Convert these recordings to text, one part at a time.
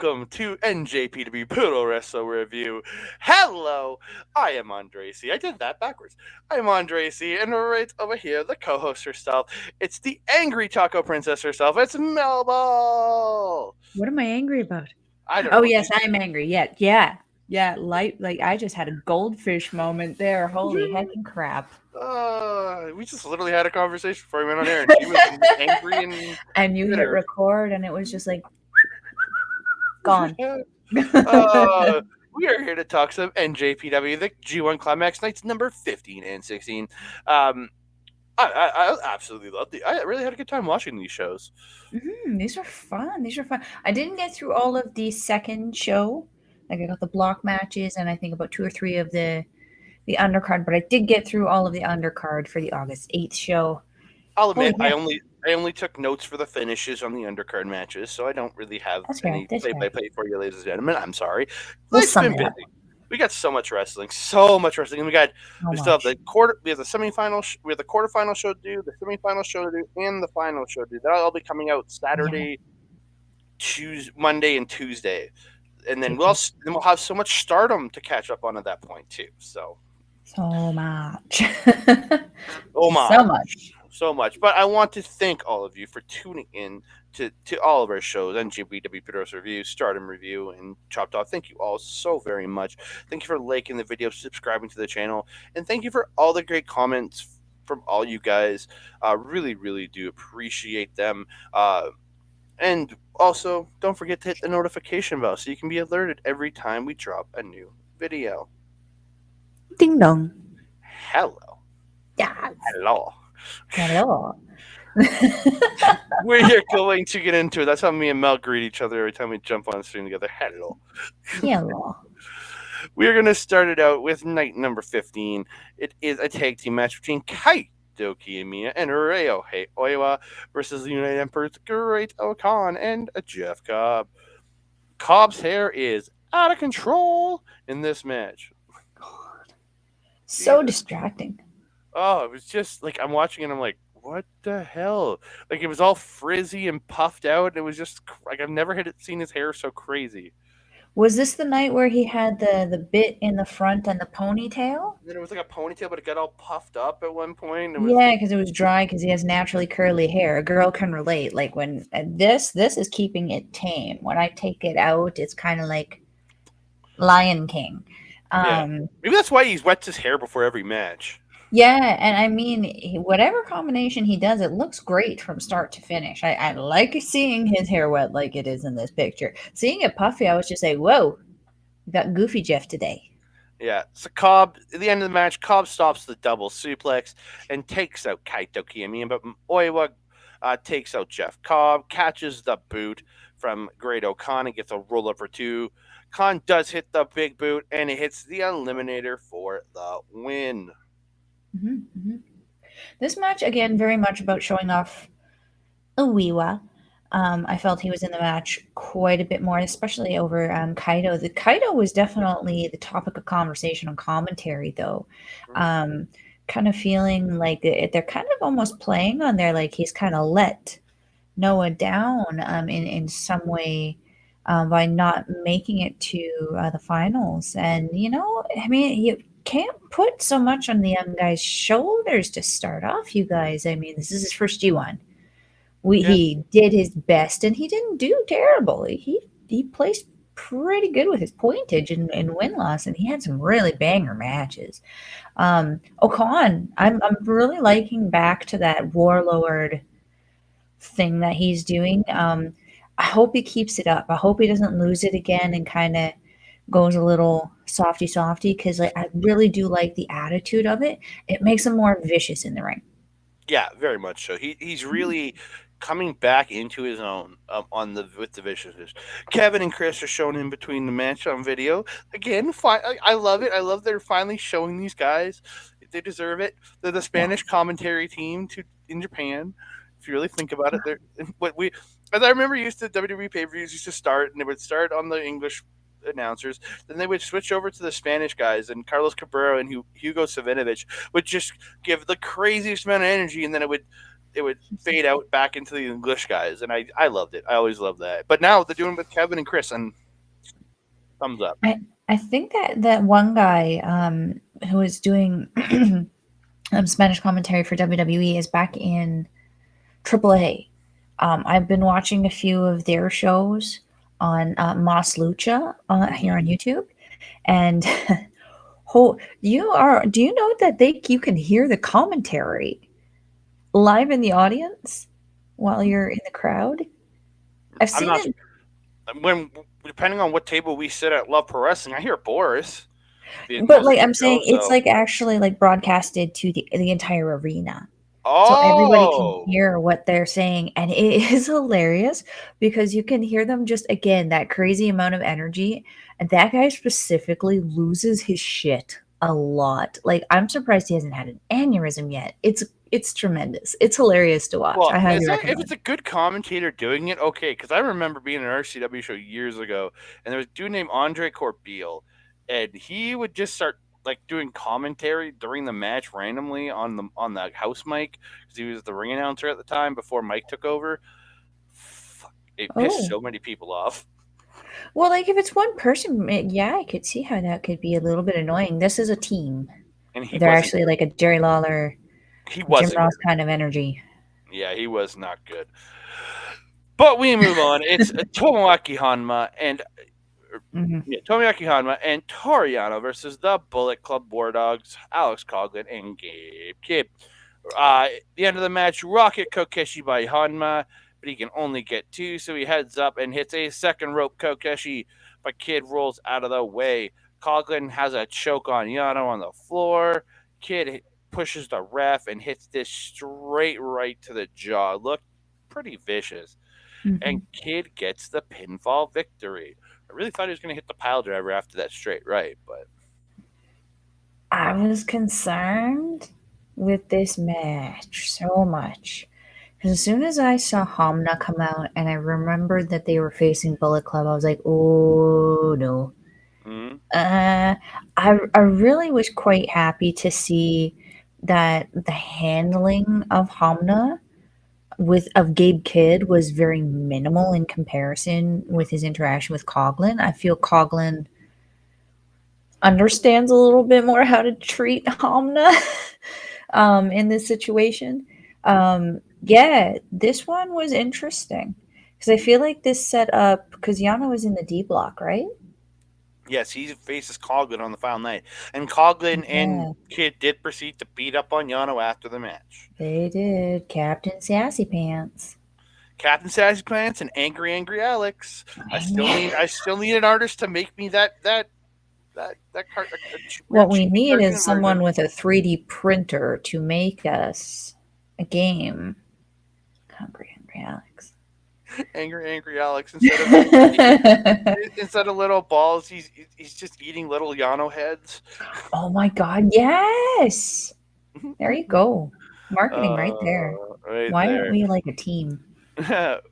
welcome to NJPW Puroresu Review. Hello, I am Andracy. I did that backwards. I am Andracy, and right over here, the co-host herself. It's the angry taco princess herself. It's Melball. What am I angry about? I don't Oh, know. yes, I'm angry. Yeah. Like I just had a goldfish moment there. Holy heckin' crap! We just literally had a conversation before we went on air, and she was angry and And you hit bitter. record, and it was just like gone. uh, we are here to talk some NJPW, the G1 Climax Nights number 15 and 16. Um, I absolutely loved it. I really had a good time watching these shows. These are fun. These are fun. I didn't get through all of the second show. Like I got the block matches, and I think about two or three of the undercard. But I did get through all of the undercard for the August 8th show. I'll Holy admit, heck, I only took notes for the finishes on the undercard matches, so I don't really have that's fair. any That's play by fair. play for you, ladies and gentlemen. I'm sorry. We'll Life's sum been it up. busy. We got so much wrestling, so much wrestling. And How we still have much? the quarter, we have the semifinal, we have the quarterfinal show to do, the semifinal show to do, and the final show to do. That'll all be coming out Yeah. Saturday, Monday, and Tuesday, and then Okay. we'll have so much Stardom to catch up on at that point too. So, So much. oh So my, much. so much. But I want to thank all of you for tuning in to all of our shows, NGBW Pedro's Review, Stardom Review, and Chopped Off. Thank you all so very much. Thank you for liking the video, subscribing to the channel, and thank you for all the great comments from all you guys. Really, really do appreciate them. And also, don't forget to hit the notification bell so you can be alerted every time we drop a new video. Ding dong. Hello. Yes. Hello. Hello. We're going to get into it. That's how me and Mel greet each other every time we jump on the screen together. Hello. Hello. We're going to start it out with night number 15. It is a tag team match between Kaito Kiyomiya and Ryohei Oiwa versus the United Emperor's Great Okan and Jeff Cobb. Cobb's hair is out of control in this match. So Jesus. distracting. Oh, it was just like I'm watching it. I'm like, what the hell? Like it was all frizzy and puffed out. It was just like I've never seen his hair so crazy. Was this the night where he had the bit in the front and the ponytail? And then it was like a ponytail, but it got all puffed up at one point. It was Yeah, because it was dry because he has naturally curly hair. A girl can relate. Like when this is keeping it tame. When I take it out, it's kind of like Lion King. yeah. Um, Maybe that's why he wets his hair before every match. Yeah, and I mean, whatever combination he does, it looks great from start to finish. I like seeing his hair wet like it is in this picture. Seeing it puffy, I was just like, whoa, we got Goofy Jeff today. Yeah. So Cobb, at the end of the match, Cobb stops the double suplex and takes out Kaito Kiyomiya, but Oiwa takes out Jeff Cobb, catches the boot from Great O'Con and gets a roll up for two. Khan does hit the big boot and it hits the Eliminator for the win. Hmm. This match, again, very much about showing off Uwiwa. I felt he was in the match quite a bit more, especially over Kaido. The Kaido was definitely the topic of conversation on commentary, though. Mm. Um, kind of feeling like they're kind of almost playing on there, like he's kind of let Noah down in some way by not making it to the finals. And, I mean, you can't put so much on the young guy's shoulders to start off, you guys. I mean, this is his first G1. Yeah. He did his best and he didn't do terrible. He placed pretty good with his pointage and win loss, and he had some really banger matches. Okan, I'm really liking back to that warlord thing that he's doing. I hope he keeps it up. I hope he doesn't lose it again and kind of goes a little softy because I really do like the attitude of it. It makes him more vicious in the ring. Yeah, very much so. He's really coming back into his own on the with the viciousness. Kevin and Chris are shown in between the match on video again. I love it. I love they're finally showing these guys. They deserve it. They're the Yeah. Spanish commentary team in Japan. If you really think about it, they're what we. As I remember, used to WWE pay per views used to start, and they would start on the English announcers. Then they would switch over to the Spanish guys, and Carlos Cabrera and Hugo Savinovich would just give the craziest amount of energy, and then would fade out back into the English guys, and I loved it. I always loved that. But now they're doing it with Kevin and Chris, and thumbs up. I think that that one guy who is doing Spanish commentary for WWE is back in AAA. I've been watching a few of their shows on Moss Lucha here Hmm. on YouTube, and do you know that they you can hear the commentary live in the audience while you're in the crowd? I've I'm seen not it, when depending on what table we sit at. Love Pro Wrestling. I hear Boris but most like of the I'm show. saying, it's So like actually like broadcasted to the entire arena. So everybody can oh hear what they're saying, and it is hilarious because you can hear them just again that crazy amount of energy, and that guy specifically loses his shit a lot. Like I'm surprised he hasn't had an aneurysm yet. It's tremendous. It's hilarious to watch. well, I highly if recommend. it's a good commentator doing it, okay. Because I remember being in an RCW show years ago, and there was a dude named Andre Corbeil, and he would just start like doing commentary during the match randomly on the house mic because he was the ring announcer at the time before Mike took over. Fuck, it pissed Oh. so many people off, Well, like if it's one person, yeah, I could see how that could be a little bit annoying. This is a team. and he They're wasn't actually good. like a Jerry Lawler, He Jim wasn't Ross good. kind of energy. Yeah, he was not good. But we move on. It's Tomoaki Hanma and Hmm. yeah, Tomoaki Hanma and Toriano versus the Bullet Club War Dogs, Alex Coughlin and Gabe Kidd. The end of the match, Rocket Kokeshi by Hanma, but he can only get two, so he heads up and hits a second rope Kokeshi, but Kidd rolls out of the way. Coughlin has a choke on Yano on the floor. Kidd pushes the ref and hits this straight right to the jaw. Looked pretty vicious. And Hmm. Kidd gets the pinfall victory. I really thought he was going to hit the pile driver after that straight right, but I was concerned with this match so much. Because as soon as I saw Hamna come out and I remembered that they were facing Bullet Club, I was like, oh no. mm, Uh, I really was quite happy to see that the handling of Hamna with of Gabe Kidd was very minimal in comparison with his interaction with Coglin. I feel Coglin understands a little bit more how to treat Hamna in this situation. Yeah, this one was interesting because I feel like this set up because Yana was in the D block, right? yes, he faces Coughlin on the final night. And Coughlin and Yeah, Kidd did proceed to beat up on Yano after the match. they did. Captain Sassy Pants. Captain Sassy Plants and Angry Alex. I still need an artist to make me that cart a weird What we chibi need is cartoon someone version. with a 3D printer to make us a game. Hungry Alex. Angry Alex instead of little balls, he's just eating little Yano heads. Oh my god, yes! There you go. Marketing right there. Right Why aren't there. we like a team?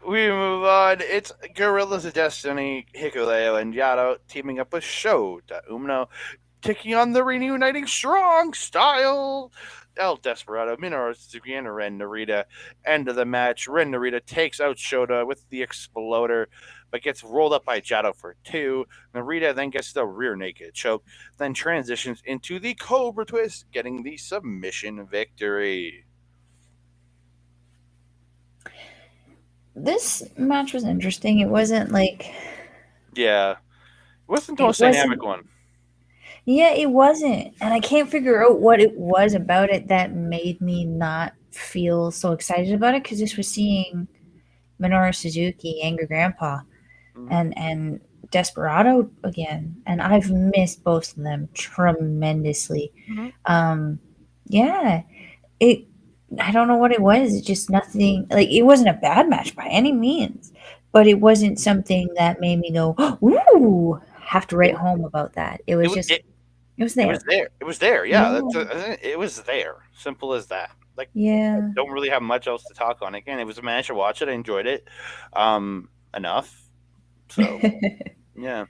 We move on. It's Gorillas of Destiny, Hikuleo, and Yato teaming up with Shota Umno, taking on the reuniting Strong Style. El Desperado, Minoru Suzuki, and Ren Narita. End of the match. Ren Narita takes out Shota with the Exploder, but gets rolled up by Jado for two. Narita then gets the rear naked choke, then transitions into the Cobra Twist, getting the submission victory. This match was interesting. It wasn't like Yeah, it wasn't the it most dynamic wasn't one. yeah, it wasn't. And I can't figure out what it was about it that made me not feel so excited about it because this was seeing Minoru Suzuki, Angry Grandpa, Mm-hmm. and Desperado again, and I've missed both of them tremendously. Mm-hmm. Um, yeah, it. I don't know what it was. It just nothing. Like it wasn't a bad match by any means, but it wasn't something that made me go, "Ooh, have to write It, home about that." It it, was just, it, it was it was there. there. It was there. Yeah, Yeah, it was there. Simple as that. Like I yeah. don't really have much else to talk on. Again, it was a match. I watched it. I enjoyed it enough. So yeah,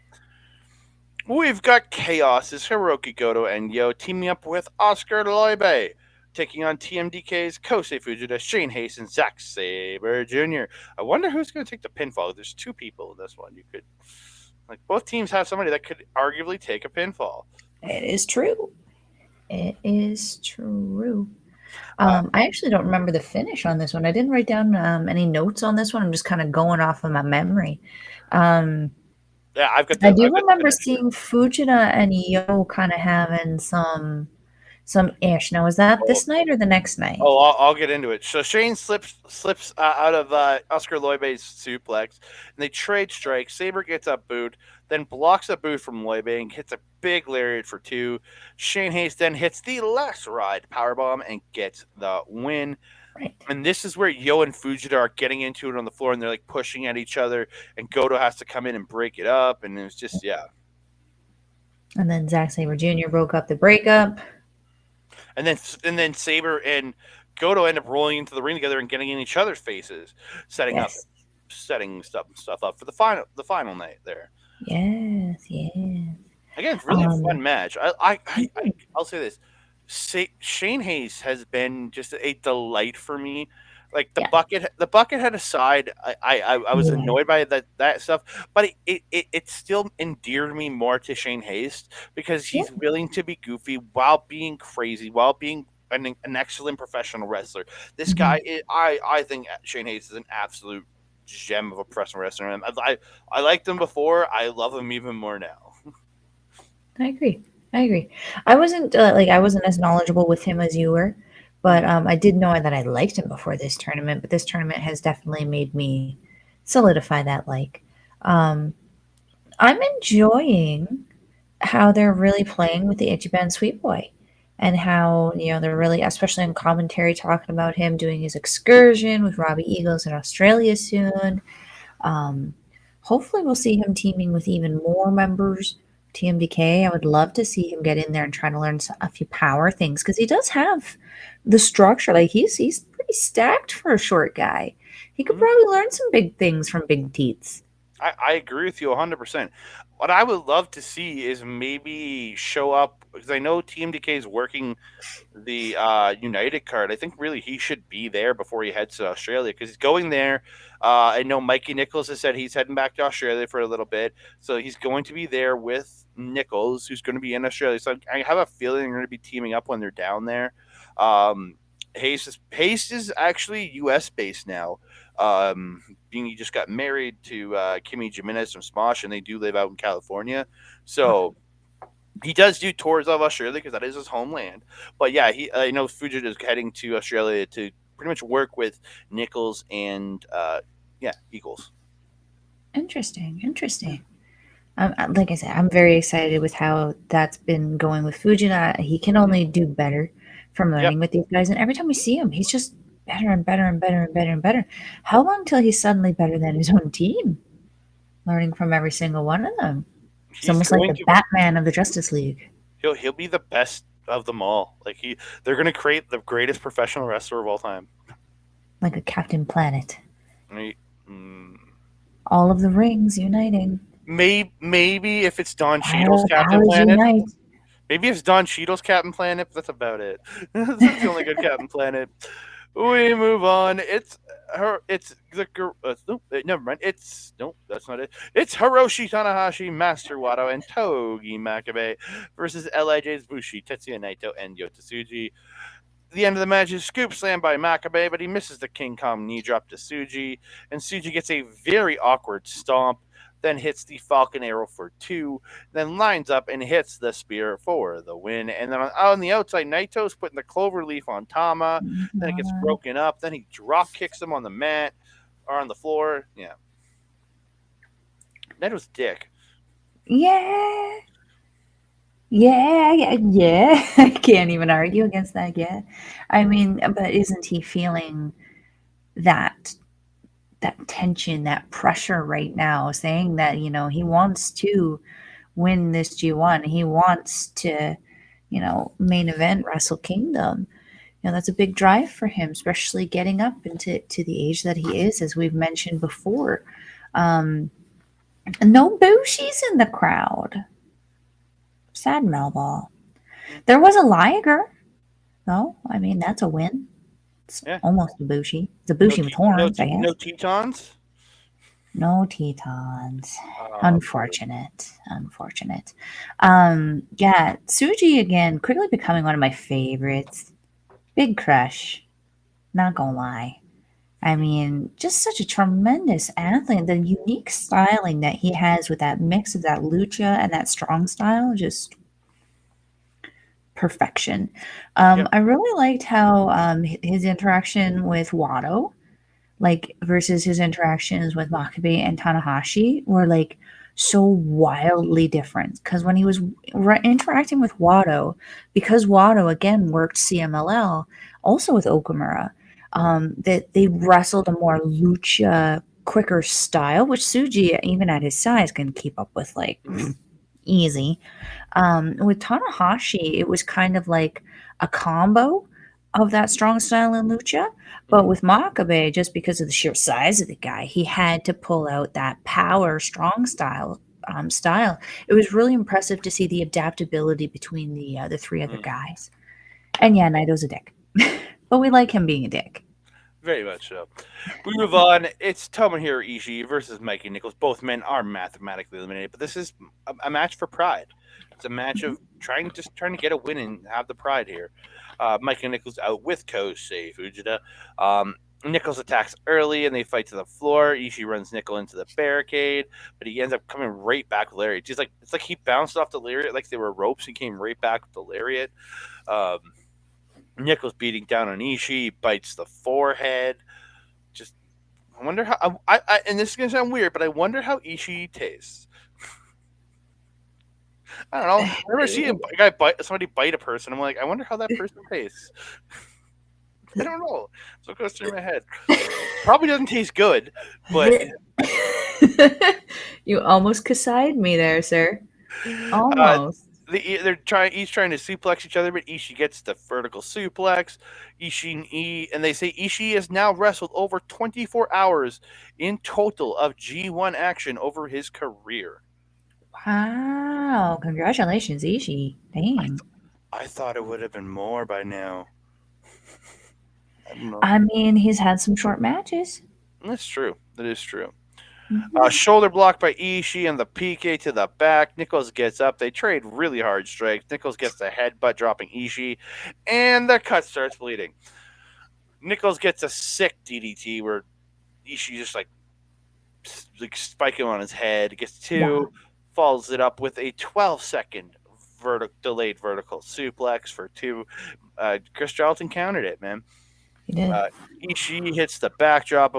we've got Chaos as Hiroki Goto and Yo teaming up with Oscar Loibe. taking on TMDK's Kosei Fujita, Shane Hayes, and Zack Sabre Jr. I wonder who's going to take the pinfall. There's two people in this one. You could, like, both teams have somebody that could arguably take a pinfall. It is true. It is true. Uh, I actually don't remember the finish on this one. I didn't write down any notes on this one. I'm just kind of going off of my memory. Um, yeah, I do I've got the remember finish here. seeing Fujita and Yo kind of having some ish. Now, was that Oh, this night or the next night? I'll get into it. So Shane slips out of Oscar Loibe's suplex, and they trade strikes. Saber gets up boot, then blocks a boot from Loibe and hits a big lariat for two. Shane Hayes then hits the last ride powerbomb and gets the win. Right. And this is where Yo and Fujita are getting into it on the floor, and they're like pushing at each other, and Goto has to come in and break it up, and it was just yeah. And then Zack Sabre Jr. broke up the breakup. And then Saber and Goto end up rolling into the ring together and getting in each other's faces, Yes. setting stuff up for the final night there. Yes. Yes. Again, it's really a Um, fun match. I'll say this: Shane Hayes has been just a delight for me. Like yeah. the bucket head aside, I was Yeah. annoyed by that stuff, but it still endeared me more to Shane Hayes because Yeah. he's willing to be goofy while being crazy, while being an excellent professional wrestler. This Mhm. guy, I think Shane Hayes is an absolute gem of a professional wrestler. And I liked him before. I love him even more now. I agree. I agree. I wasn't I wasn't as knowledgeable with him as you were, but Mhm. I did know that I liked him before this tournament. But this tournament has definitely made me solidify that like. Um, I'm enjoying how they're really playing with the Ichiban Sweet Boy, and how they're really, especially in commentary, talking about him doing his excursion with Robbie Eagles in Australia soon. Um, Hopefully, we'll see him teaming with even more members. TMDK. I would love to see him get in there and try to learn a few power things because he does have the structure. Like he's pretty stacked for a short guy. He could Mhm. probably learn some big things from Big Teats. I agree with you 100%. What I would love to see is maybe show up because I know TMDK is working the United card. I think really he should be there before he heads to Australia because he's going there. I know Mikey Nichols has said he's heading back to Australia for a little bit, so he's going to be there with Nichols, who's going to be in Australia. So I have a feeling they're going to be teaming up when they're down there. Um, Hayes is actually U.S. based now. Being he just got married to Kimmy Jimenez from Smosh, and they do live out in California. So he does do tours of Australia because that is his homeland. But yeah, he I know Fujita is heading to Australia to pretty much work with Nichols and yeah, Eagles. Interesting, interesting. Like I said, I'm very excited with how that's been going with Fujina. He can Mhm. only do better from Yep, learning with these guys, and every time we see him, he's just better and better and better and better and better. How long till he's suddenly better than his own team? Learning from every single one of them. It's he's almost like going the to Batman of the Justice League, he'll be the best of them all. Like they're going to create the greatest professional wrestler of all time. like a Captain Planet. I mm, All of the rings uniting. maybe if it's Don Cheadle's Captain Powers Planet. unite. Maybe if it's Don Cheadle's Captain Planet, but that's about it. That's the only good Captain Planet. We move on. It's her. It's the nope. Never mind. It's nope. That's not it. It's Hiroshi Tanahashi, Master Wato, and Togi Makabe versusLij's Bushi, Tetsuya Naito, and Yota Tsuji. The end of the match is scoop slam by Makabe, but he misses the King Kong knee drop to Suji, and Suji gets a very awkward stomp, then hits the Falcon Arrow for two, then lines up and hits the spear for the win. And then on the outside, Naito's putting the clover leaf on Tama, then it gets broken up, then he drop kicks him on the mat or on the floor. Yeah, that was dick. Yeah. Yeah, yeah, yeah. I can't even argue against that yet. I mean, but isn't he feeling that that tension, that pressure right now, saying that, he wants to win this G1. He wants to, main event Wrestle Kingdom. That's a big drive for him, especially getting up to the age that he is, as we've mentioned before. Um, no Bushi's in the crowd. Sad Melball. There was a Liger. No, I mean that's a win. It's Yeah. almost a Bushi. It's a No, Bushi with horns, I no guess. Tetons. No Tetons. Oh, Unfortunate. Unfortunate. Yeah, Suji again, quickly becoming one of my favorites. Big crush. Not gonna lie. I mean, just such a tremendous athlete. The unique styling that he has with that mix of that lucha and that strong style, just perfection. yeah. I really liked how his interaction with Watto, like versus his interactions with Makabe and Tanahashi, were like so wildly different. Because when he was interacting with Watto, because Watto again worked CMLL, also with Okamura, that they wrestled a more lucha, quicker style, which Suji, even at his size, can keep up with like Hmm. easy. With Tanahashi, it was kind of like a combo of that strong style in lucha. But Hmm. with Makabe, just because of the sheer size of the guy, he had to pull out that power strong style. It was really impressive to see the adaptability between the three other Hmm. guys. Yeah. And yeah, Naito's a dick, but we like him being a dick. Very much so. We move on. It's Tomohiro Ishii versus Mikey Nichols. Both men are mathematically eliminated, but this is a match for pride. It's a match of trying to get a win and have the pride here. Mikey Nichols out with Kosei Fujita. Um, Nichols attacks early and they fight to the floor. Ishii runs Nickel into the barricade, but he ends up coming right back with lariat. It's like he bounced off the lariat like they were ropes and came right back with the lariat. Um, Nichols beating down on Ishii, bites the forehead. Just I wonder how and this is gonna sound weird, but I wonder how Ishii tastes. I don't know. Whenever I see a guy bite somebody bite a person, I'm like, I wonder how that person tastes. I don't know. So it goes through my head. Probably doesn't taste good, but You almost Kasai'd me there, sir. uh, Almost. they're trying. Each trying to suplex each other, but Ishii gets the vertical suplex. And they say Ishii has now wrestled over 24 hours in total of G1 action over his career. Wow, congratulations, Ishi. I Dang. I thought it would have been more by now. I don't know. I mean, he's had some short matches. That's true. That is true. Mhm. Shoulder block by Ishii and the PK to the back. Nichols gets up. They trade really hard strikes. Nichols gets the headbutt, dropping Ishii, and the cut starts bleeding. Nichols gets a sick DDT where Ishii just like spike him on his head. Gets two, Wow, follows it up with a 12-second delayed vertical suplex for two. Chris Charlton countered it, man. he did. Uh, Ishii hits the backdrop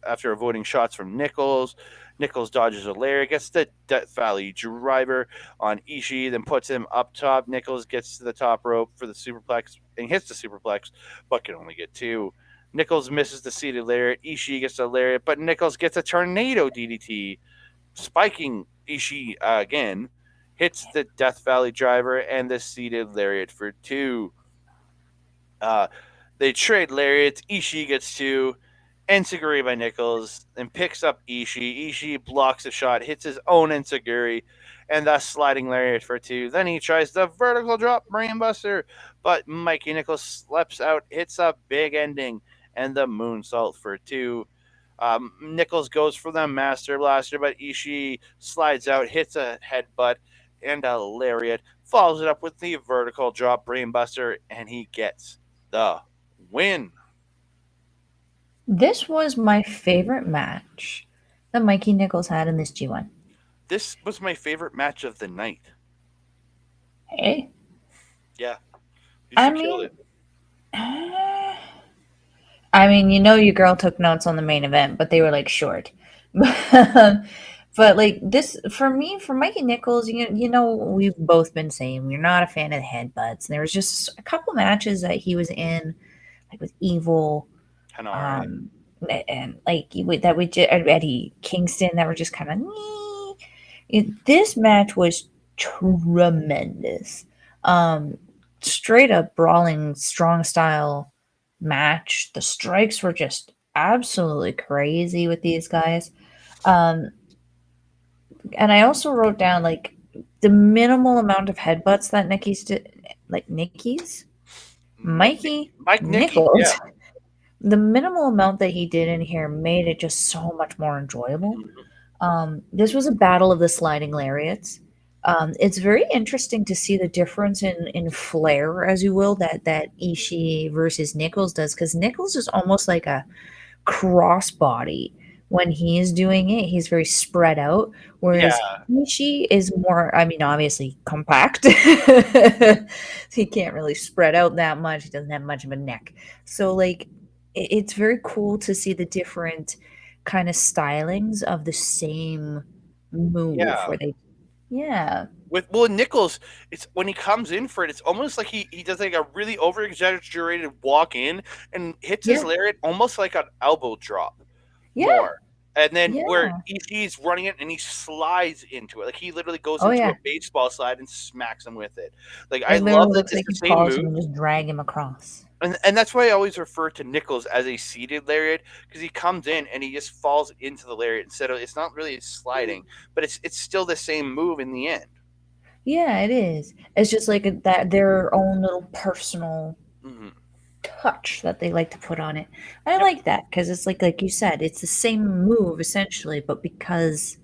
after avoiding shots from Nichols. Nichols dodges a lariat, gets the Death Valley driver on Ishii, then puts him up top. Nichols gets to the top rope for the superplex and hits the superplex, but can only get two. Nichols misses the seated lariat. Ishii gets the lariat, but Nichols gets a tornado DDT, spiking Ishii again. Hits the Death Valley driver and the seated lariat for two. Uh, they trade lariats. Ishii gets two. Enziguri by Nichols, then picks up Ishii. Ishii blocks a shot, hits his own Enziguri, and thus sliding lariat for two. Then he tries the vertical drop brainbuster, but Mikey Nichols slips out, hits a big ending, and the moonsault for two. Nichols goes for the Master Blaster, but Ishii slides out, hits a headbutt and a lariat, follows it up with the vertical drop brainbuster, and he gets the win. This was my favorite match that Mikey Nichols had in this G1. This was my favorite match of the night. Hey, Yeah, I Ishii killed mean, it. you know, your girl took notes on the main event, but they were like short. But like this, for me, for Mikey Nichols, we've both been saying we're not a fan of the headbutts. There was just a couple matches that he was in, like with Evil, Hanare. um, and like that we just Eddie Kingston that were just kind of. This match was tremendous. Um, Straight up brawling, strong style match. The strikes were just absolutely crazy with these guys. Um, and I also wrote down like the minimal amount of headbutts that Nikki's did, like Nikki's. Mikey Mike Nicky, Nichols, yeah. the minimal amount that he did in here made it just so much more enjoyable. Mhm. This was a battle of the sliding lariats. It's very interesting to see the difference in flair, as you will, that Ishii versus Nichols does, because Nichols is almost like a crossbody when he is doing it. He's very spread out, whereas Yeah, Ishii is more, I mean, obviously compact. He can't really spread out that much. He doesn't have much of a neck. So, like, it's very cool to see the different kind of stylings of the same move yeah. where they, yeah, With Nichols, it's when he comes in for it, it's almost like he does like a really over exaggerated walk in and hits his yeah, lariat almost like an elbow drop yeah, more. And then where yeah. he's running it and he slides into it. Like he literally goes Oh, into a yeah. baseball slide and smacks him with it. Like I It love literally that looks it's like the he same follows him move. and just drag him across. And that's why I always refer to Nichols as a seated lariat because he comes in and he just falls into the lariat instead of it's not really sliding, but it's still the same move in the end. Yeah, it is. It's just like that their own little personal Hmm. touch that they like to put on it. I Yep, like that because it's like you said, it's the same move essentially, but because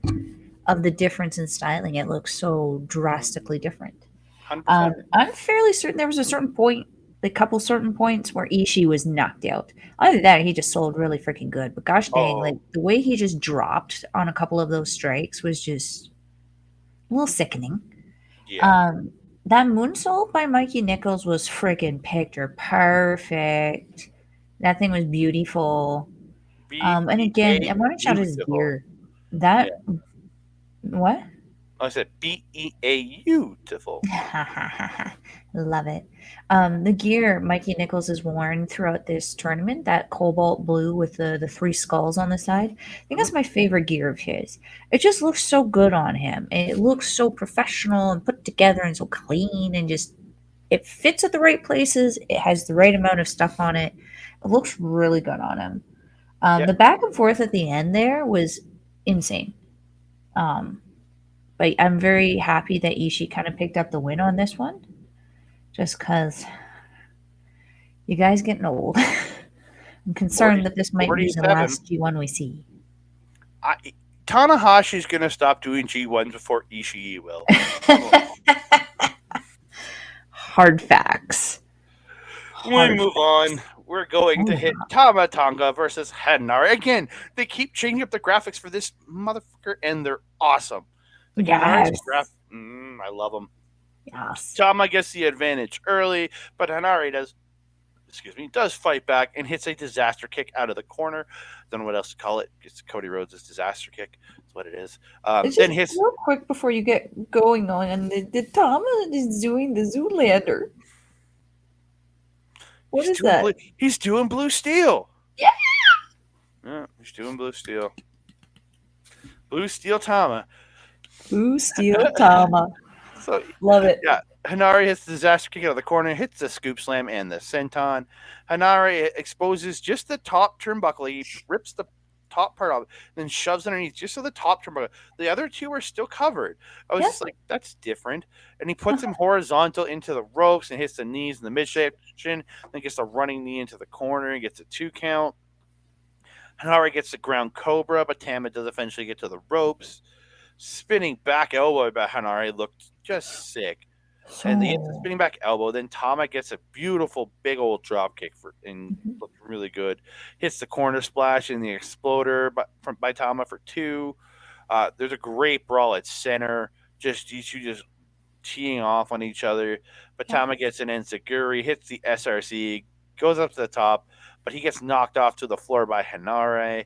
of the difference in styling, it looks so drastically different. 100%. I'm fairly certain there was a certain point, a couple certain points where Ishii was knocked out. Other than that, he just sold really freaking good. But gosh dang, like Oh, the way he just dropped on a couple of those strikes was just a little sickening. yeah. Um, that moonsault by Mikey Nichols was freaking picture perfect. That thing was beautiful. And again, I want to shout his Beautiful. gear. Yeah. That what? I said beautiful. Love it. The gear Mikey Nichols has worn throughout this tournament, that cobalt blue with the three skulls on the side, I think Mhm. that's my favorite gear of his. It just looks so good on him. It looks so professional and put together and so clean and just it fits at the right places. It has the right amount of stuff on it. It looks really good on him. Yeah. The back and forth at the end there was insane. Um, but I'm very happy that Ishii kind of picked up the win on this one, just because you guys getting old. I'm concerned 40, that this might be the 47. last G1 we see. I, Tanahashi's going to stop doing G1s before Ishii will. Come on. Hard facts. We Hard move facts. on. We're going Oh to hit yeah. Tama Tonga versus Henare. Again, they keep changing up the graphics for this motherfucker, and they're awesome. Like Hanare's graph, Yes. I love them. Yes. Tama gets the advantage early, but Hanare does fight back and hits a disaster kick out of the corner. Don't know what else to call it. It's Cody Rhodes' disaster kick. That's what it is. It's Then just hits. real quick before you get going on, and the Tom is doing the Zoolander. What He's is doing blue. that? He's doing blue steel. Yeah. Yeah, he's doing blue steel. Blue steel Tama. Blue Steel Tama. So Love it. yeah, Hanari hits the disaster kick out of the corner, hits the scoop slam and the senton. Hanari exposes just the top turnbuckle. He rips the top part off, then shoves underneath just so the top turnbuckle. The other two are still covered. I was Yep. just like, that's different. And he puts him horizontal into the ropes and hits the knees in the midsection. Then gets a running knee into the corner and gets a 2 count. Hanari gets the ground cobra, but Tama does eventually get to the ropes. Spinning back elbow by Hanari looked just sick. And he hits the So. spinning back elbow. Then Tama gets a beautiful big old drop kick and Mhm. looked really good. Hits the corner splash and the exploder by Tama for 2. There's a great brawl at center. Just these two just teeing off on each other. But Yep. Tama gets an enziguri, hits the SRC, goes up to the top, but he gets knocked off to the floor by Hanare.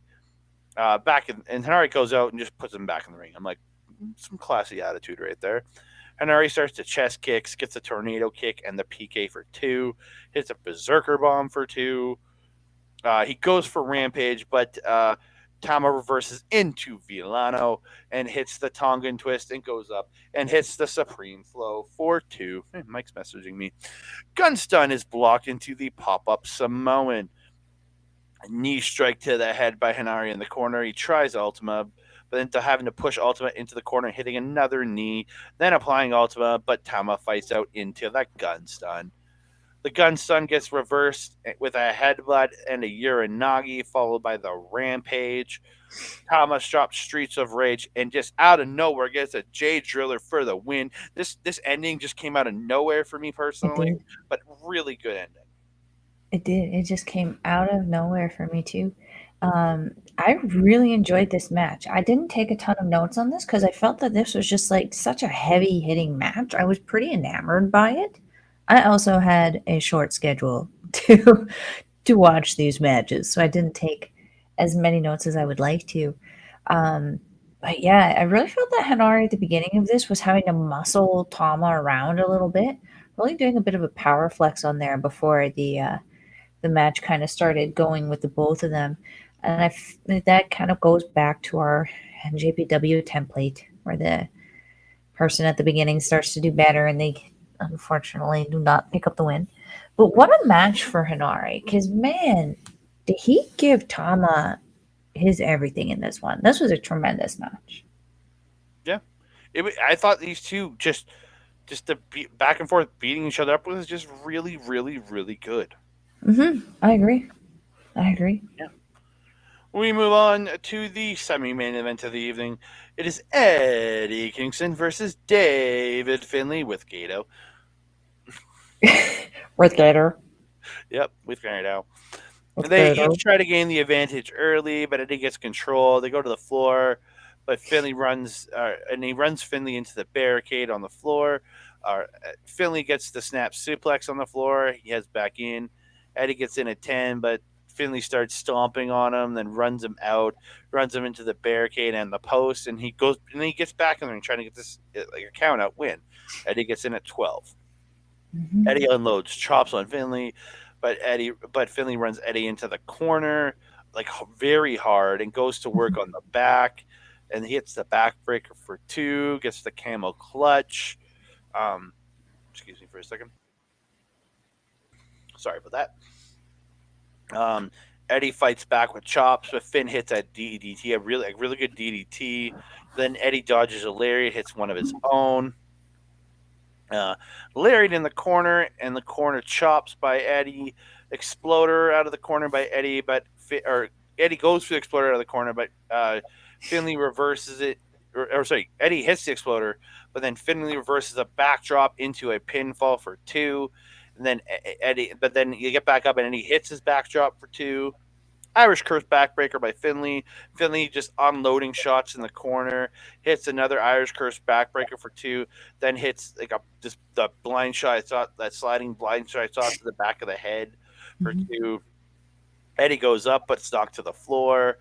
And Hanare goes out and just puts him back in the ring. I'm like, some classy attitude right there. Hanari starts to chest kicks, gets a tornado kick and the PK for 2, hits a berserker bomb for 2. He goes for Rampage, but Tama reverses into Villano and hits the Tongan twist and goes up and hits the Supreme Flow for 2. Mike's messaging me. Gunstun is blocked into the pop up Samoan. Knee strike to the head by Hanari in the corner. He tries Ultima, but then having to push Ultima into the corner, hitting another knee, then applying Ultima, but Tama fights out into that gun stun. The gun stun gets reversed with a headbutt and a uranagi, followed by the rampage. Thomas drops Streets of Rage and just out of nowhere gets a J Driller for the win. This ending just came out of nowhere for me It personally, did. but really good ending. It did. It just came out of nowhere for me too. I really enjoyed this match. I didn't take a ton of notes on this because I felt that this was just like such a heavy hitting match. I was pretty enamored by it. I also had a short schedule to watch these matches, so I didn't take as many notes as I would like to. Um, but yeah, I really felt that Hanari at the beginning of this was having to muscle Tama around a little bit, really doing a bit of a power flex on there before the match kind of started going with the both of them. And that kind of goes back to our NJPW template where the person at the beginning starts to do better and they unfortunately do not pick up the win. But what a match for Hanari, because man, did he give Tama his everything in this one. This was a tremendous match. Yeah, I thought these two just the back and forth beating each other up was just really, really, really good. I agree. I agree. Yeah. We move on to the semi-main event of the evening. It is Eddie Kingston versus David Finlay with Gato. With Gator. Yep, with Gato. With They Gator. each try to gain the advantage early, but Eddie gets control. They go to the floor, but Finley runs, and he runs Finley into the barricade on the floor. Finley gets the snap suplex on the floor. He heads back in. Eddie gets in at 10, but Finley starts stomping on him, then runs him out, runs him into the barricade and the post, and he gets back in there and trying to get this like a count out win. Eddie gets in at 12. hmm Eddie unloads chops on Finley, but Finley runs Eddie into the corner like very hard and goes to work on the back and hits the backbreaker for two, gets the camel clutch. Um, excuse me for a second. Sorry about that. Um, Eddie fights back with chops, but Finn hits a DDT, a really good DDT. Then Eddie dodges a lariat, hits one of his own. Uh, Lariat in the corner, and the corner chops by Eddie. Exploder out of the corner by Eddie, or Eddie goes for the exploder out of the corner, but Finley reverses it. Or sorry, Eddie hits the exploder, but then Finley reverses a backdrop into a pinfall for two. And then but then you get back up and Eddie hits his backdrop for two. Irish Curse backbreaker by Finley. Finley just unloading shots in the corner. Hits another Irish Curse backbreaker for two. Then hits like the blind shot, that sliding blind shot to the back of the head for hmm two. Eddie goes up, but it's knocked to the floor.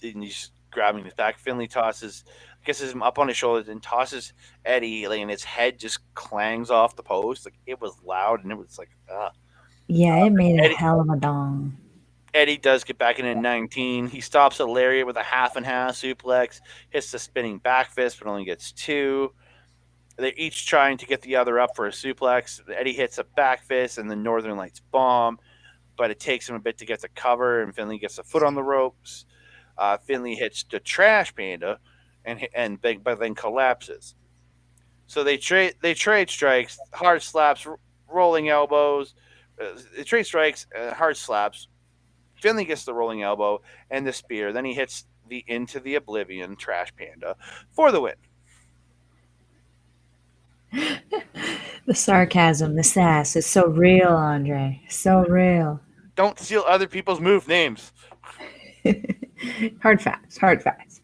He's grabbing his back. Finley gets him up on his shoulders and tosses Eddie, like, and his head just clangs off the post. Like it was loud and it was like, Yeah, it made a Eddie, hell of a dong. Eddie does get back in at 19. He stops a lariat with a half and half suplex, hits the spinning back fist, but only gets two. They're each trying to get the other up for a suplex. Eddie hits a back fist and the Northern Lights bomb, but it takes him a bit to get the cover, and Finley gets a foot on the ropes. Finley hits the Trash Panda, but then collapses. So they trade strikes, hard slaps, rolling elbows. They trade strikes, hard slaps, Finley gets the rolling elbow and the spear. Then he hits the Into the Oblivion Trash Panda for the win. The sarcasm, the sass is so real, Andre. So real. Don't steal other people's move names. Hard facts, hard facts.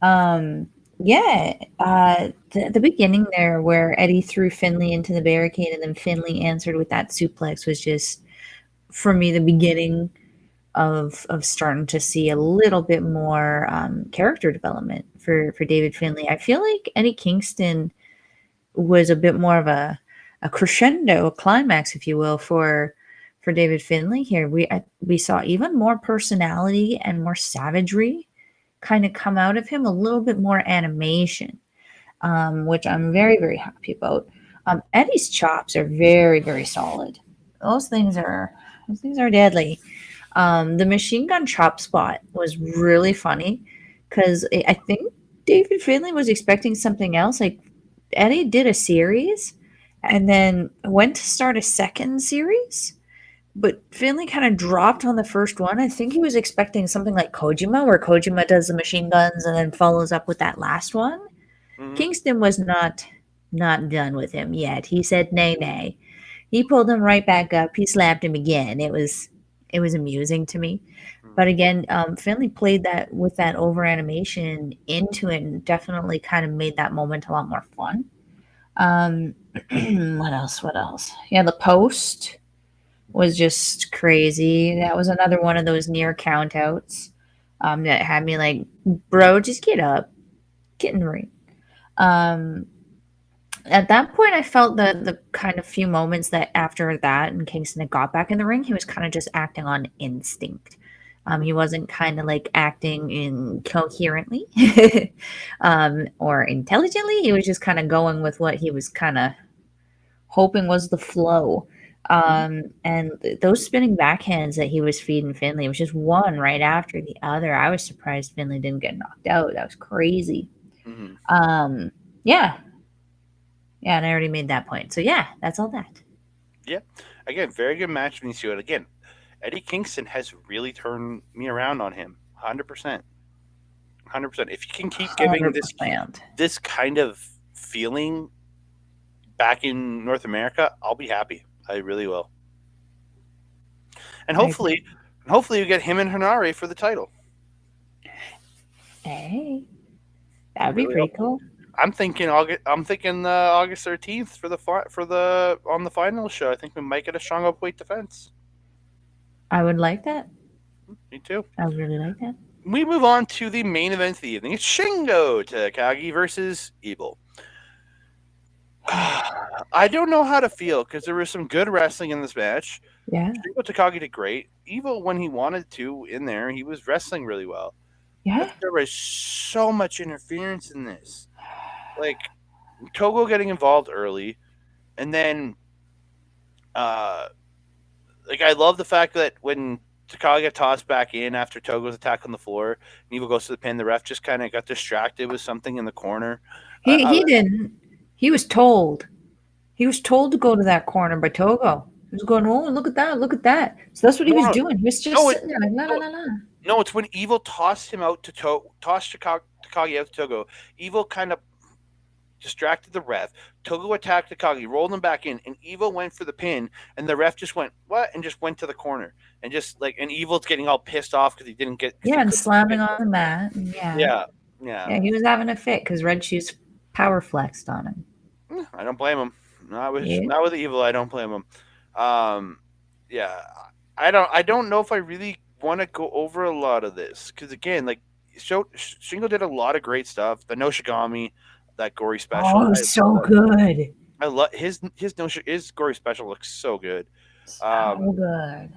Yeah, the beginning there where Eddie threw Finley into the barricade and then Finley answered with that suplex was just, for me, the beginning of starting to see a little bit more character development for David Finley. I feel like Eddie Kingston was a bit more of a crescendo, a climax, if you will, for David Finley here. We saw even more personality and more savagery kind of come out of him, a little bit more animation, which I'm very, very happy about. Eddie's chops are very, very solid. Those things are deadly. The machine gun chop spot was really funny because I think David Finley was expecting something else. Like Eddie did a series, and then went to start a second series. But Finley kind of dropped on the first one. I think he was expecting something like Kojima, where Kojima does the machine guns and then follows up with that last one. Hmm. Kingston was not done with him yet. He said nay nay. He pulled him right back up. He slapped him again. It was amusing to me. But again, Finley played that with that over animation into it and definitely kind of made that moment a lot more fun. Um, what else? What else? Yeah, the post was just crazy. That was another one of those near countouts that had me like, bro, just get up, get in the ring. Um, at that point, I felt the kind of few moments that after that and Kingston had got back in the ring, he was kind of just acting on instinct. Hmm. He wasn't kind of like acting incoherently or intelligently. He was just kind of going with what he was kind of hoping was the flow. Hmm. And those spinning backhands that he was feeding Finley was just one right after the other. I was surprised Finley didn't get knocked out. That was crazy. Hmm. Um, yeah, yeah, and I already made that point. So yeah, that's all that. Yeah. Again, very good match between these two. And again, Eddie Kingston has really turned me around on him. 100%. 100%. If you can keep giving 100%. this kind of feeling back in North America, I'll be happy. I really will. And I agree. hopefully you get him and Hanare for the title. Hey, that I would be really pretty hope. cool. I'm thinking August. I'm thinking August 13th for the on the final show. I think we might get a strong weight defense. I would like that. Me too. I would really like that. We move on to the main event of the evening. It's Shingo Takagi versus Evil. I don't know how to feel because there was some good wrestling in this match. Yeah, Shingo Takagi did great. Evil, when he wanted to in there, he was wrestling really well. yeah. But there was so much interference in this. Like Togo getting involved early, and then uh, like I love the fact that when Takagi got tossed back in after Togo's attack on the floor, and Evil goes to the pin, the ref just kind of got distracted with something in the corner. He didn't. He was told. He was told to go to that corner by Togo. He was going, oh, look at that, look at that. So that's what he No, was no, doing. He was just no, sitting there like, la, la, no, la, la. no. It's when Evil tossed him out tossed Takagi out to Togo. Evil kind of distracted the ref. Togo attacked Takagi, rolled him back in, and Evil went for the pin, and the ref just went what and just went to the corner and just like and Evil's getting all pissed off because he didn't get because he Yeah, and couldn't slamming get on there. the mat. And yeah. Yeah, yeah. Yeah, he was having a fit because Red Shoes power flexed on him. I don't blame him. Yeah. Not with Evil. I don't blame him. Um, yeah, I don't know if I really want to go over a lot of this because again, like Shingo did a lot of great stuff. The Noshigami, that gory special. Oh, it was so good. I love his gory special looks so good. So Um, good.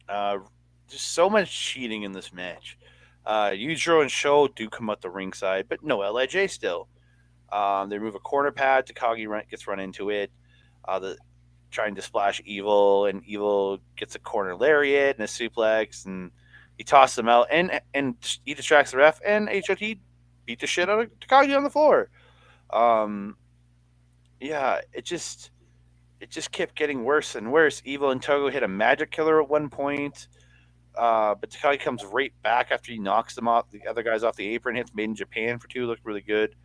uh, just so much cheating in this match. Yujiro and Sho do come out the ringside, but no Lij still. They remove a corner pad. Gets run into it. The trying to splash Evil, and Evil gets a corner lariat and a suplex, and he tosses him out, and he distracts the ref, and HOT beat the shit out of Takagi on the floor. Um, yeah, it just kept getting worse and worse. Evil and Togo hit a magic killer at one point. But Takagi comes right back after he knocks them off the other guys off the apron, hits Made in Japan for two, looked really good.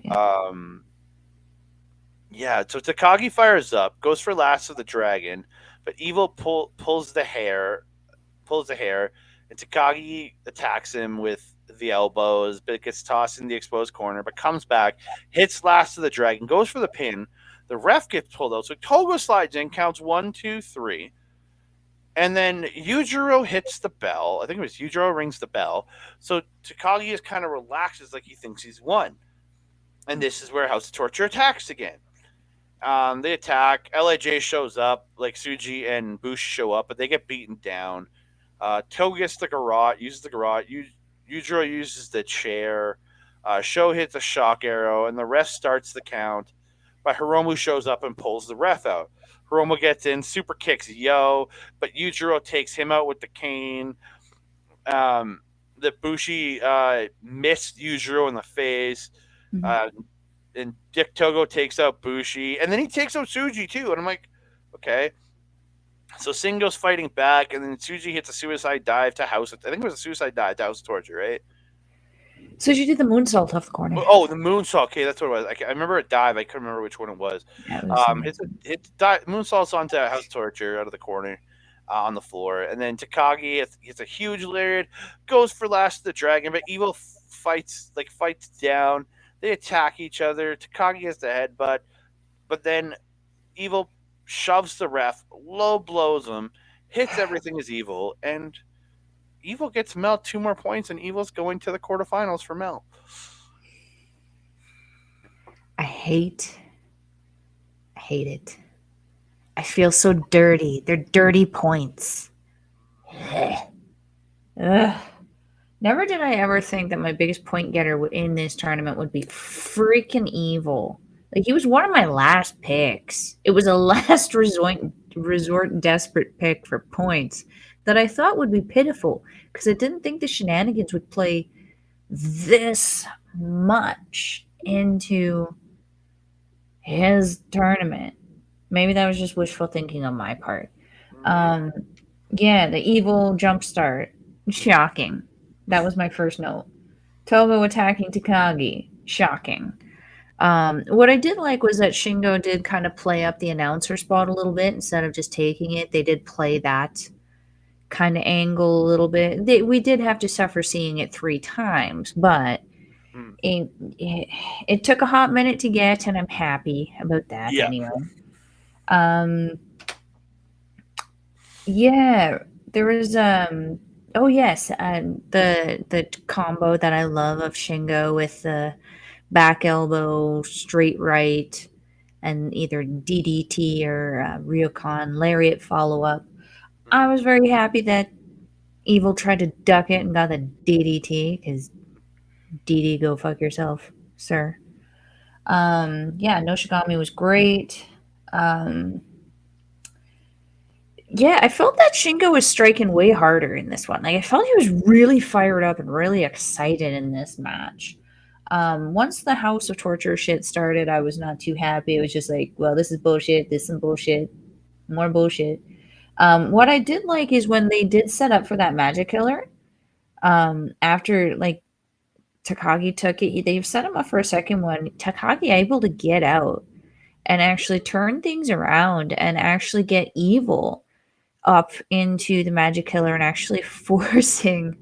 Yeah. Um, yeah, so Takagi fires up, goes for Last of the Dragon, but Evil pulls the hair, and Takagi attacks him with the elbows, but it gets tossed in the exposed corner, but comes back, hits Last of the Dragon, goes for the pin. The ref gets pulled out, so Togo slides in, counts 1, 2, 3, and then Yujiro hits the bell. I think it was Yujiro rings the bell. So Takagi is kind of relaxes like he thinks he's won. And this is where House of Torture attacks again. They attack. Lij shows up, like Suji and Bush show up, but they get beaten down. Toga gets the garrote, uses the garrote. Yujiro uses the chair. Sho hits a shock arrow, and the ref starts the count. But Hiromu shows up and pulls the ref out. Hiromu gets in, super kicks Yo, but Yujiro takes him out with the cane. The Bushi missed Yujiro in the face. Mhm. Uh, and Dick Togo takes out Bushi, and then he takes out Suji too. And I'm like, okay. So Singo's fighting back, and then Suji hits a suicide dive to House. I think it was a suicide dive to House of Torture, right? So she did the moonsault off the corner. Oh, the moonsault. Okay, that's what it was. I remember a dive. I couldn't remember which one it was. That was Hits moonsaults onto House of Torture out of the corner on the floor, and then Takagi hits a huge lariat, goes for Last of the Dragon, but Evil fights down. They attack each other. Takagi has the headbutt, but then Evil shoves the ref, low blows him, hits everything as Evil, and Evil gets Mel 2 more points, and Evil's going to the quarterfinals for Mel. I hate it. I feel so dirty. They're dirty points. Ugh. Never did I ever think that my biggest point getter in this tournament would be freaking Evil. Like he was one of my last picks. It was a last resort desperate pick for points that I thought would be pitiful because I didn't think the shenanigans would play this much into his tournament. Maybe that was just wishful thinking on my part. Mm-hmm. Um, yeah, the Evil jumpstart. Shocking. That was my first note. Togo attacking Takagi. Shocking. What I did like was that Shingo did kind of play up the announcer spot a little bit instead of just taking it. They did play that kind of angle a little bit. We did have to suffer seeing it 3 times, but Mm. it took a hot minute to get, and I'm happy about that Yeah. anyway. Um, yeah, there was oh yes, the combo that I love of Shingo with the back elbow, straight right, and either DDT or Ryokan lariat follow up. I was very happy that Evil tried to duck it and got the DDT because DD go fuck yourself, sir. Yeah, Noshigami was great. Um, yeah, I felt that Shingo was striking way harder in this one. Like I felt he was really fired up and really excited in this match. Once the House of Torture shit started, I was not too happy. It was just like, well, this is bullshit. This is bullshit. More bullshit. What I did like is when they did set up for that magic killer. After like Takagi took it, they've set him up for a second one. Takagi able to get out and actually turn things around and actually get Evil up into the magic killer and actually forcing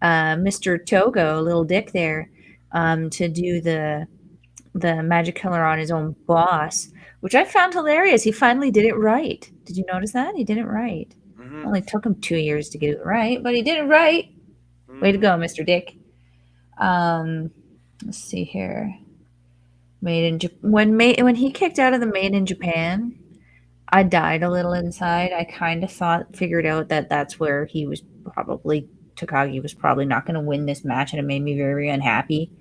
Mr. Togo, little dick there, to do the magic killer on his own boss, which I found hilarious. He finally did it right. Did you notice that? He did it right. Mm-hmm. Only took him 2 years to get it right, but he did it right. Way to Mm-hmm. go, Mr. Dick. Um, let's see here. When he kicked out of the Made in Japan, I died a little inside. I kind of figured out that that's where he was probably Takagi was probably not going to win this match, and it made me very, very unhappy.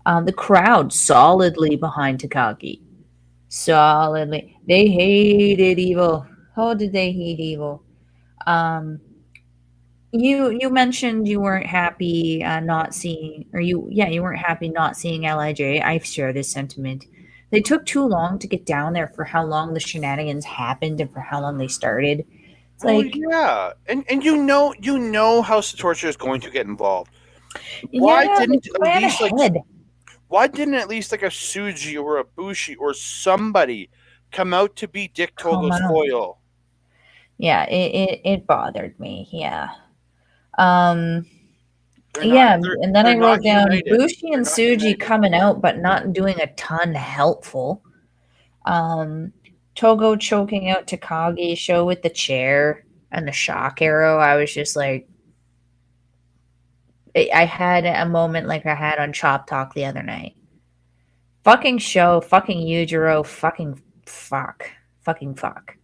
The crowd solidly behind Takagi, solidly. They hated Evil. Oh, did they hate Evil? Um, you mentioned you weren't happy not seeing, or you weren't happy not seeing Lij. I share this sentiment. They took too long to get down there for how long the shenanigans happened and for how long they started. It's Oh like, yeah, and you know how Torture is going to get involved. Why yeah, they didn't at plan least like ahead. why didn't at least like a Suji or a Bushi or somebody come out to be Dick Come Togo's on. foil? Yeah, it bothered me. Yeah. Um, They're not yeah, they're and then I they're wrote not down united. Bushi They're and not Suji united. coming out, but not doing a ton helpful. Um, Togo choking out Takagi, show with the chair and the shock arrow. I was just like, I had a moment like I had on Chop Talk the other night. Fucking show, fucking Yujiro, fucking fuck, fucking fuck.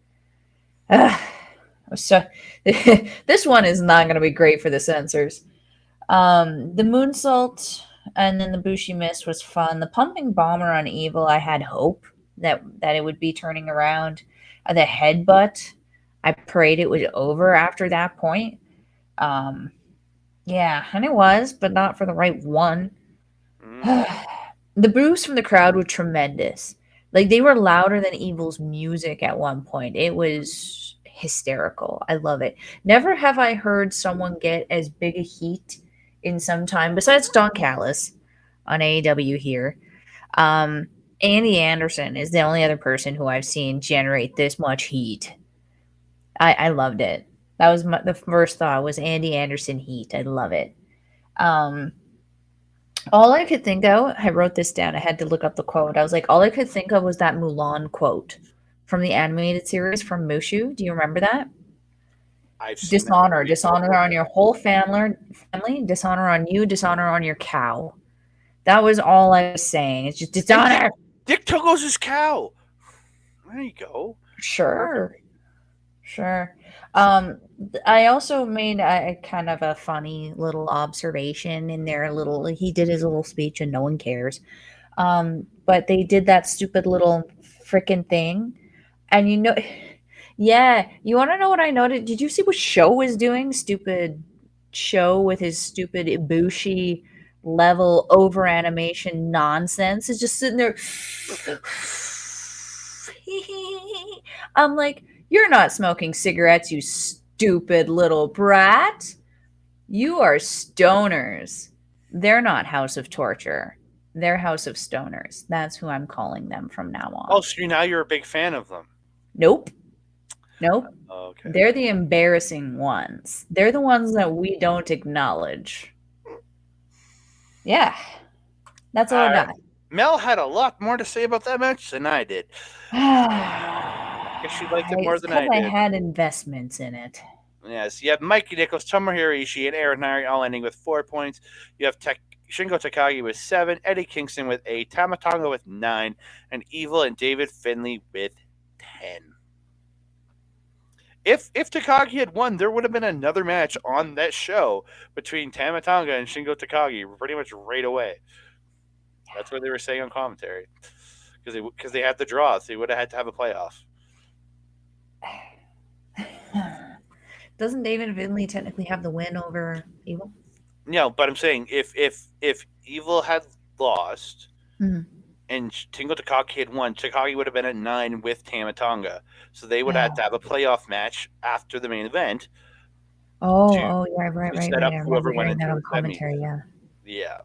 Ugh. So this one is not going to be great for the censors. The moonsault and then the Bushi Mist was fun. The pumping bomber on Evil, I had hope that it would be turning around. The headbutt, I prayed it was over after that point. Um, yeah, and it was, but not for the right one. Mm-hmm. The boos from the crowd were tremendous. Like they were louder than Evil's music at one point. It was hysterical. I love it. Never have I heard someone get as big a heat in some time, besides Don Callis on AEW here. Um, Andy Anderson is the only other person who I've seen generate this much heat. I loved it. That was the first thought was Andy Anderson heat. I love it. Um, all I could think of, I wrote this down. I had to look up the quote. I was like, all I could think of was that Mulan quote from the animated series from Mushu. Do you remember that? I've seen that Dishonor, movie dishonor multiple on your whole family, dishonor on you, dishonor on your cow. That was all I was saying. It's just And Dick, dishonor. Dick Togo's his cow. There you go. Sure, Perfect. sure. I also made a kind of a funny little observation in there. A little, he did his little speech, and no one cares. But they did that stupid little freaking thing. And yeah, you want to know what I noticed? Did you see what Show was doing? Stupid Show with his stupid Ibushi level over animation nonsense is just sitting there. I'm like, you're not smoking cigarettes, you stupid little brat. You are stoners. They're not House of Torture. They're House of Stoners. That's who I'm calling them from now Oh, on. so now you're a big fan of them. Nope. Nope. Okay. They're the embarrassing ones. They're the ones that we don't acknowledge. Yeah. That's all I All right. got. Mel had a lot more to say about that match than I did. Guess she liked it more It's than because I I did. had investments in it. Yes, you have Mikey Nichols, Tomohiro Ishii, and Aaron Nari all ending with 4 points. You have Shingo Takagi with 7, Eddie Kingston with 8, Tamatonga with 9, and Evil and David Finlay with 10. If Takagi had won, there would have been another match on that show between Tamatonga and Shingo Takagi pretty much right away. That's what they were saying on commentary. Because they had the draw, so they would have had to have a playoff. Doesn't David Finley technically have the win over Evil? No, but I'm saying if Evil had lost Mhm. and Shingo Takagi had won, Takagi would have been at 9 with Tamatonga. So they would have had to have a playoff match after the main event Oh, to oh, yeah, right, to right, set right. up I remember whoever went hearing that into on the semis. commentary. Yeah. Yeah.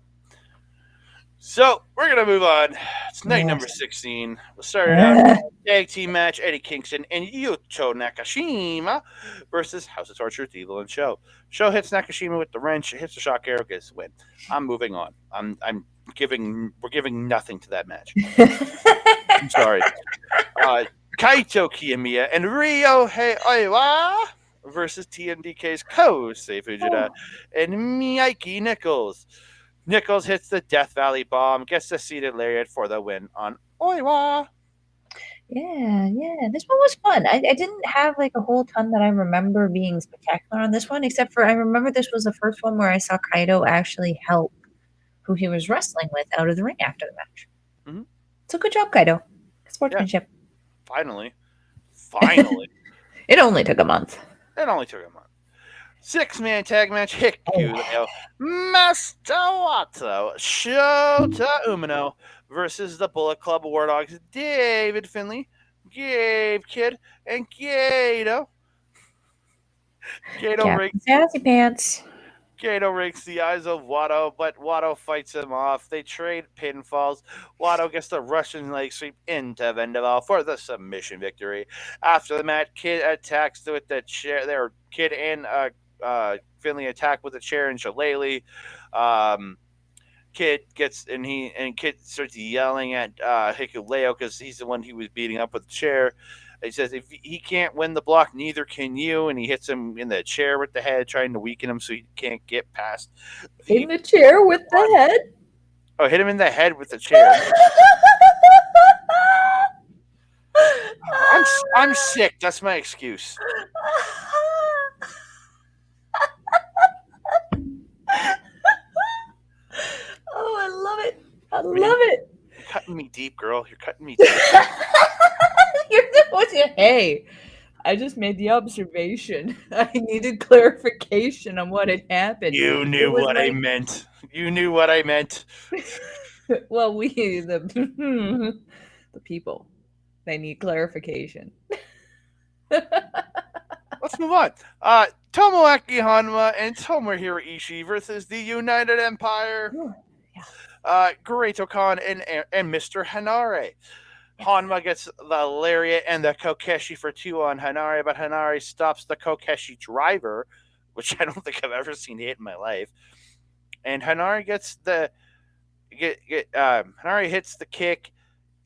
So we're gonna move on. It's night number Yes. 16. We'll start it out. Tag team match: Eddie Kingston and Yuto Nakashima versus House of Torture, Evil and Show. Show hits Nakashima with the wrench, hits the shock arrow, gets the win. I'm moving on. We're giving nothing to that match. I'm sorry. Kaito Kiyomiya and Ryohei Oiwa versus TMDK's Kosei Fujita and Miyake Nichols. Nichols hits the Death Valley bomb, gets the seated lariat for the win on Oiwa. Yeah, yeah. This one was fun. I didn't have like a whole ton that I remember being spectacular on this one, except for I remember this was the first one where I saw Kaido actually help who he was wrestling with out of the ring after the match. Mm-hmm. So good job, Kaido. Yeah, Sportsmanship. finally. Finally. It only took a month. It only took a month. 6-man tag match: Oh, Hikuleo, Master Wato, Shota Umino versus the Bullet Club War Dogs, David Finlay, Gabe Kidd, and Gato. Gato Captain Sassy Pants. Gato rakes the eyes of Watto, but Watto fights him off. They trade pinfalls. Watto gets the Russian leg sweep into Vendaval for the submission victory. After the match, Kid attacks with the chair. There, Kid and Finley attack with the chair and Shillelagh. Um, Kid starts yelling at Hikuleo because he's the one he was beating up with the chair. He says if he can't win the block, neither can you, and he hits him in the chair with the head, trying to weaken him so he can't get past In the. the chair with the head. Oh, hit him in the head with the chair. I'm sick. That's my excuse. Oh, I love it. I I mean, love it. you're cutting me deep, girl. You're cutting me deep. Hey, I just made the observation. I needed clarification on what had happened. You It knew was what I like meant. You knew what I meant. Well, we the people, they need clarification. Let's move on. Tomoaki Hanma and Tomohiro Ishii versus the United Empire. Ooh, yeah. Great Khan and Mr. Hanare. Yes. Hanma gets the lariat and the Kokeshi for two on Hanare, but Hanare stops the Kokeshi driver, which I don't think I've ever seen hit in my life. And Hanare gets the Hanare hits the kick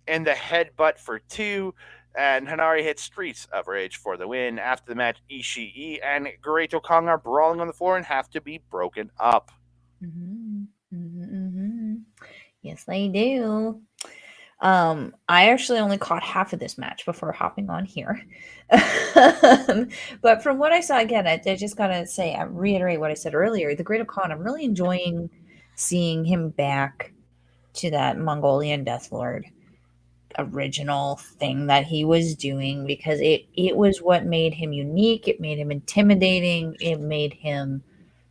and the headbutt for two. And Hanare hits Streets of Rage for the win. After the match, Ishii and Great Kong are brawling on the floor and have to be broken up. Hmm. Hmm. Yes, they do. I actually only caught half of this match before hopping on here. But from what I saw, again, I just gotta say, I reiterate what I said earlier. The Great Khan, I'm really enjoying seeing him back to that Mongolian Death Lord original thing that he was doing, because it was what made him unique. It made him intimidating. It made him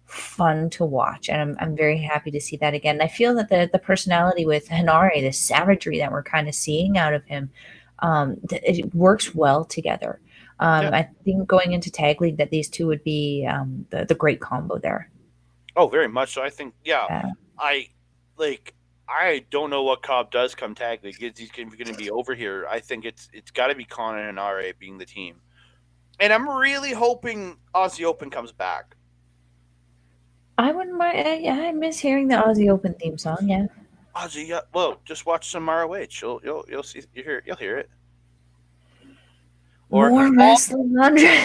fun to watch, and I'm very happy to see that again. I feel that the personality with Hanare, the savagery that we're kind of seeing out of him, it works well together. Yeah. I think going into tag league that these two would be the great combo there. Oh, very much so. I think, yeah, Uh, I like. I don't know what Cobb does come tag league. He's going to be over here. I think it's got to be Con and RA being the team, and I'm really hoping Aussie Open comes back. I wouldn't mind. Yeah, I miss hearing the Aussie Open theme song. Yeah, Ozzy, yeah, well, just watch some ROH. You'll see you'll hear it. Or more all wrestling, Andre.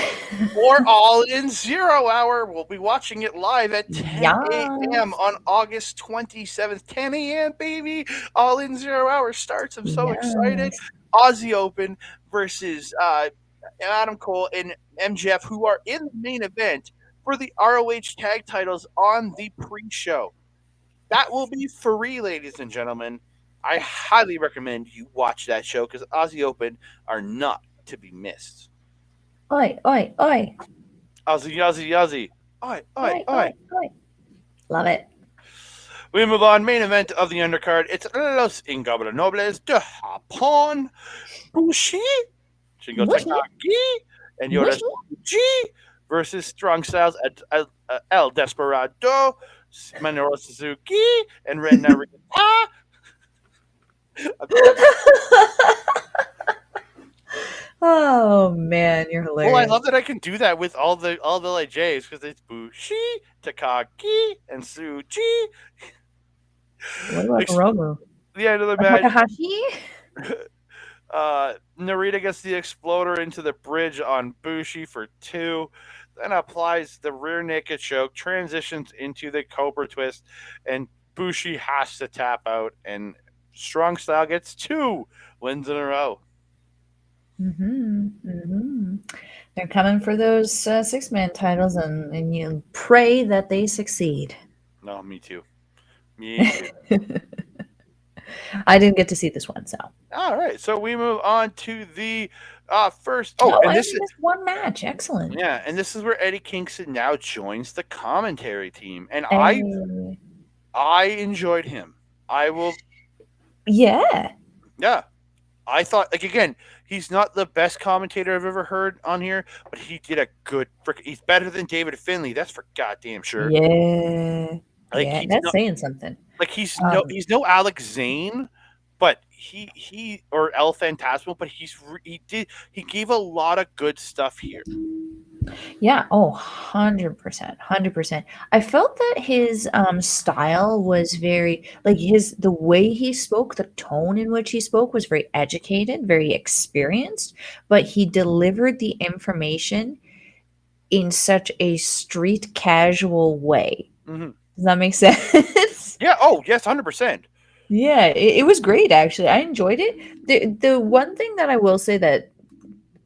or all in 0 hour. We'll be watching it live at 10 a.m. Yes, on August 27th. 10 a.m. baby. All in 0 hour starts. I'm so excited. yes. Aussie Open versus Adam Cole and MJF, who are in the main event for the ROH tag titles on the pre-show. That will be free, ladies and gentlemen. I highly recommend you watch that show because Aussie Open are not to be missed. Oi, oi, oi, Aussie, Aussie, Aussie. Oi, oi, oi, oi. oi, oi. Love it. We move on. Main event of the undercard. It's Los Ingobernables de Japón. Bushi, Shingo Mushy, Takagi, and mushy. Yoda versus Strong Styles at El Desperado, Minoru Suzuki, and Ren Narita. Oh man, you're Well, I hilarious. love that I can do that with all the like J's because it's Bushi, Takagi, and Suji. What about Ex- Hiromu? the end of the Or match, Takahashi? Narita gets the exploder into the bridge on Bushi for two, then applies the rear naked choke, transitions into the Cobra twist, and Bushi has to tap out, and Strong Style gets two wins in a row. Mm-hmm. Mm-hmm. They're coming for those six-man titles, and you pray that they succeed. No, me too. Me too. I didn't get to see this one, so. All right, so we move on to the first. Oh, Oh, and I this only is missed one match. Excellent. yeah, and this is where Eddie Kingston now joins the commentary team, and Hey. I enjoyed him. I will, Yeah. yeah. I thought like again, he's not the best commentator I've ever heard on here, but he did a good. He's better than David Finley. That's for goddamn sure. Yeah. Like Yeah. he's That's not saying something. like Um, he's no Alex Zane, but he or El Phantasmo, but he gave a lot of good stuff here. Yeah, oh, 100%, 100%. I felt that his style was very like the way he spoke, the tone in which he spoke was very educated, very experienced, but he delivered the information in such a street casual way. Hmm. Does that make sense? Yeah. Oh yes, 100%. Yeah, it was great actually. I enjoyed it. The one thing that I will say that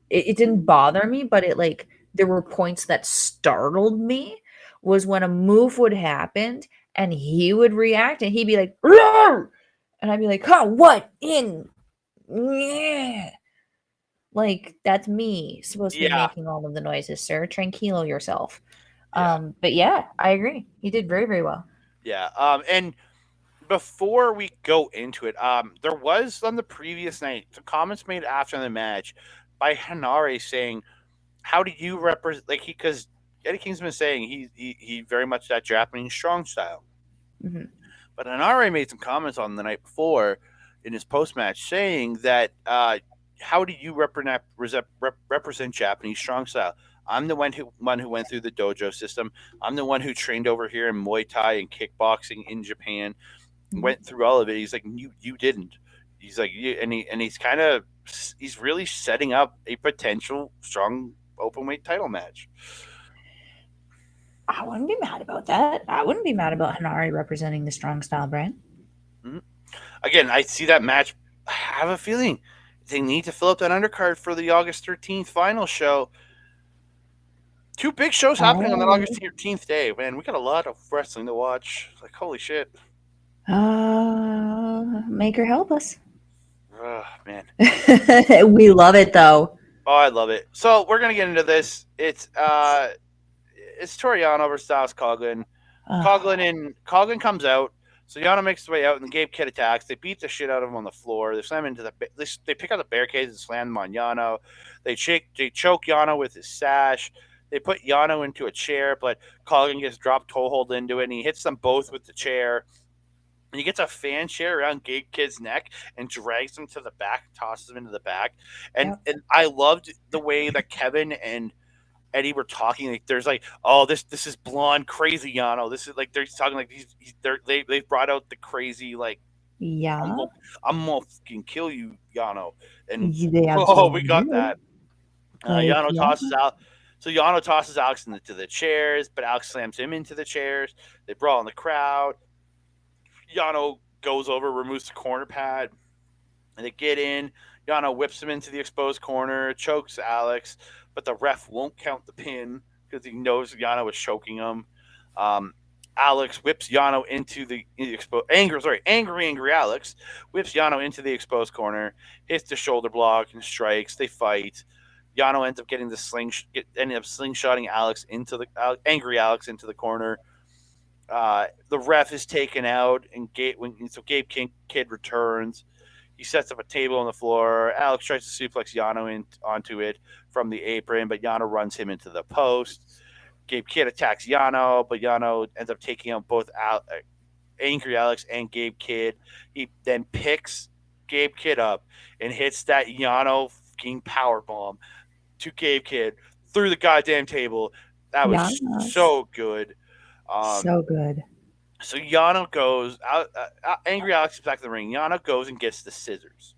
it didn't bother me, but it like there were points that startled me was when a move would happen and he would react and he'd be like, "Roar!" And I'd be like, huh, what in yeah. Like that's me supposed to be Yeah. making all of the noises, sir. Tranquilo yourself. Yeah. But yeah, I agree. He did very, very well. Yeah. And before we go into it, there was on the previous night some comments made after the match by Hanare saying, "How do you represent like he because Eddie King's been saying he very much that Japanese strong style." Mhm. But Hanare made some comments on the night before in his post match saying that how do you represent Japanese strong style? I'm the one who went through the dojo system. I'm the one who trained over here in Muay Thai and kickboxing in Japan. Mhm. Went through all of it. He's like, you didn't. He's like, he's kind of he's really setting up a potential strong open weight title match. I wouldn't be mad about that. I wouldn't be mad about Hanari representing the strong style brand. Mhm. Again, I see that match. I have a feeling they need to fill up that undercard for the August 13th final show. Two big shows happening on that Oh, August 13th day. Man, we got a lot of wrestling to watch. Like, holy shit. make her help us. Man. We love it though. Oh, I love it. So we're gonna get into this. It's Toriano versus Styles Coughlin. Oh, Coughlin comes out. So Yano makes his way out, and the Gabe Kid attacks. They beat the shit out of him on the floor. They slam him into they pick out the barricades and slam them on Yano. They choke Yano with his sash. They put Yano into a chair, but Coughlin gets dropped toe hold into it, and he hits them both with the chair. And he gets a fan chair around Gabe Kid's neck and drags him to the back, tosses him into the back. And yep. and I loved the way that Kevin and Eddie were talking. Like, there's like, oh, this is blonde crazy Yano. This is like they're talking like they brought out the crazy like I'm Yeah, gonna I'm gonna fucking kill you Yano. And they oh, we absolutely got do. that. Like, Yano yeah, tosses out. So Yano tosses Alex into the chairs, but Alex slams him into the chairs. They brawl in the crowd. Yano goes over, removes the corner pad, and they get in. Yano whips him into the exposed corner, chokes Alex, but the ref won't count the pin because he knows Yano was choking him. Um, Alex whips Yano into the exposed angry Alex whips Yano into the exposed corner, hits the shoulder block and strikes. They fight. Yano ends up getting the ended up slingshotting Alex into the angry Alex into the corner. The ref is taken out, and Gabe Kid returns. He sets up a table on the floor. Alex tries to suplex Yano onto it from the apron, but Yano runs him into the post. Gabe Kid attacks Yano, but Yano ends up taking out both Angry Alex and Gabe Kid. He then picks Gabe Kid up and hits that Yano fucking power bomb to Gabe Kid through the goddamn table. That was yes, so good. Um, so good. so Yano goes out. Angry Alex is back in the ring. Yano goes and gets the scissors.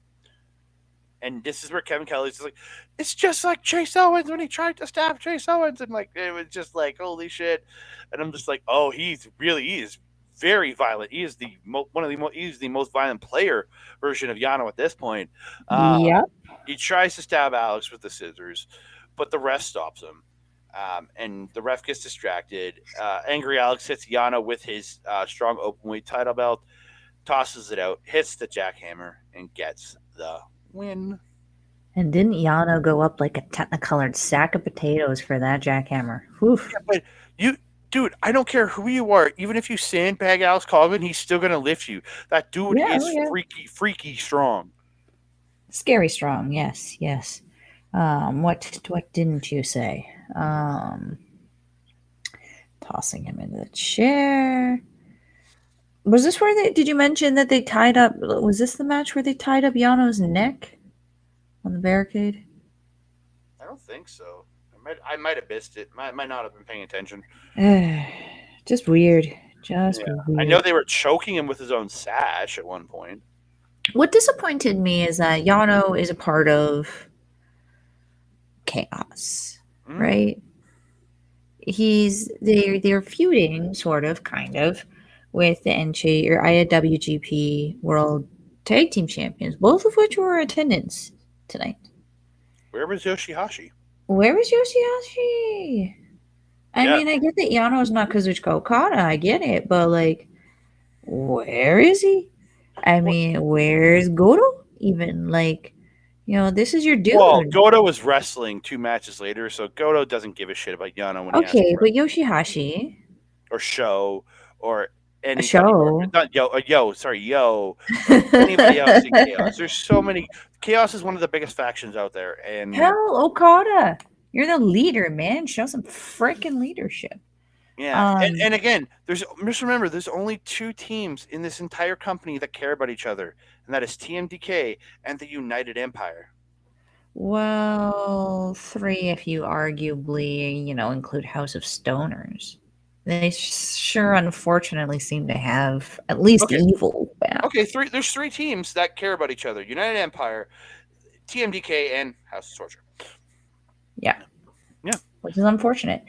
And this is where Kevin Kelly's just like, it's just like Chase Owens when he tried to stab Chase Owens, and like it was just like holy shit. And I'm just like, oh, he is very violent. He is he is the most violent player version of Yano at this point. Uh, Yep. he tries to stab Alex with the scissors, but the ref stops him. And the ref gets distracted. Angry Alex hits Yano with his strong openweight title belt, tosses it out, hits the jackhammer, and gets the win. And didn't Yano go up like a technicolored sack of potatoes for that jackhammer? Oof. Yeah, but you, dude, I don't care who you are. Even if you sandbag Alex Coughlin, he's still gonna lift you. That dude Yeah, is oh yeah. freaky strong. Scary strong. Yes, yes. What didn't you say? Tossing him into the chair. Was this where they? Did you mention that they tied up? Was this the match where they tied up Yano's neck on the barricade? I don't think so. I might have missed it. Might not have been paying attention. Just weird. Yeah, Just I know weird. they were choking him with his own sash at one point. What disappointed me is that Yano is a part of chaos, Mm, right? They're feuding, sort of, kind of, with the NJ or IWGP World Tag Team Champions, both of which were attendance tonight. where was Yoshi-Hashi? Where was Yoshihashi? I Yeah, mean, I get that Yano's not Kazuchika Okada, I get it, but like, where is he? I well, mean, where's Goto? Even like, this is your well, dude. Goto was wrestling 2 matches later, so Goto doesn't give a shit about Yano when he has to Okay, but Yoshihashi, or show or anybody, or show. not sorry, or anybody else in Chaos. There's so many. Chaos is one of the biggest factions out there, and Hell, Okada, you're the leader, man. Show some freaking leadership. yeah, Um, and again, there's just remember, there's only two teams in this entire company that care about each other, and that is TMDK and the United Empire. well, three if you arguably, include House of Stoners. They sure unfortunately seem to have at least Okay, evil back. okay, three. There's three teams that care about each other: United Empire, TMDK, and House of Torture. Yeah, Yeah, which is unfortunate.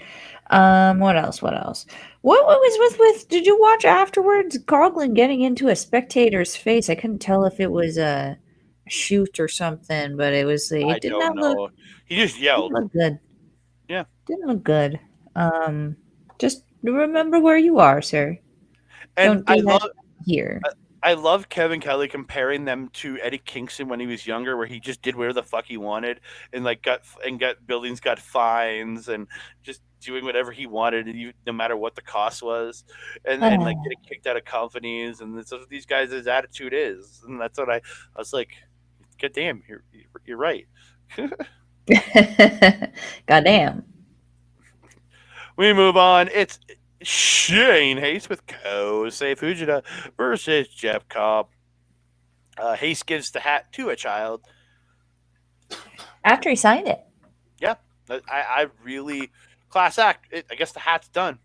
What else? What else? What was with? Did you watch afterwards? Coughlin getting into a spectator's face. I couldn't tell if it was a shoot or something, but it was. I It did don't not look. know. He just Didn't yelled. look good. Yeah, Didn't look good. Just remember where you are, sir. and Don't do that here. I love Kevin Kelly comparing them to Eddie Kingston when he was younger, where he just did whatever the fuck he wanted, and like got buildings, got fines, and just doing whatever he wanted, no matter what the cost was, and like Oh. getting kicked out of companies, and that's what these guys' attitude is, and that's what I was like, God damn, you're right. Goddamn. We move on. It's Shane Hayes with Kosei Fujita versus Jeff Cobb. Hayes gives the hat to a child. After he signed it. Yeah, I really class act. I guess the hat's done.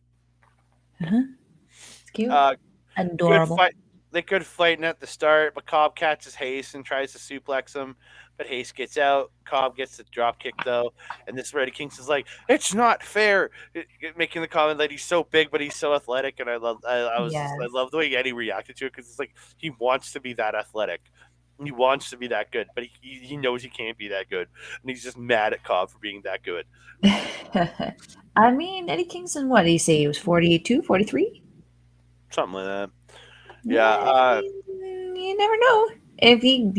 Uh-huh. It's cute. Uh, good Adorable. fight. They good fighting at the start, but Cobb catches Hayes and tries to suplex him. But Hayes gets out. Cobb gets the drop kick though, and this Eddie Kingston's like, "It's not fair," making the comment that he's so big but he's so athletic. And I Yes. love the way Eddie reacted to it because it's like he wants to be that athletic. He wants to be that good, but he knows he can't be that good, and he's just mad at Cobb for being that good. I mean, Eddie Kingston, what did he say? He was 42, 43? Something like that. Yeah, Yeah, I mean, you never know. If he,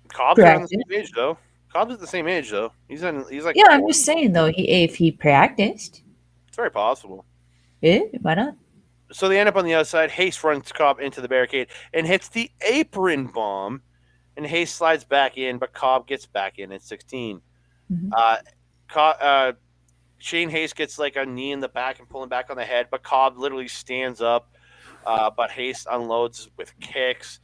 Cobb's around the practiced. same age though. Cobb's at the same age though. He's like Yeah, I'm 40. just saying, though, if he practiced, It's very possible. why not? So they end up on the outside. Hayes runs Cobb into the barricade and hits the apron bomb. And Hayes slides back in, but Cobb gets back in at 16. Mhm. Uh, uh, Shane Hayes gets like a knee in the back and pulling back on the head, but Cobb literally stands up. But Hayes unloads with kicks.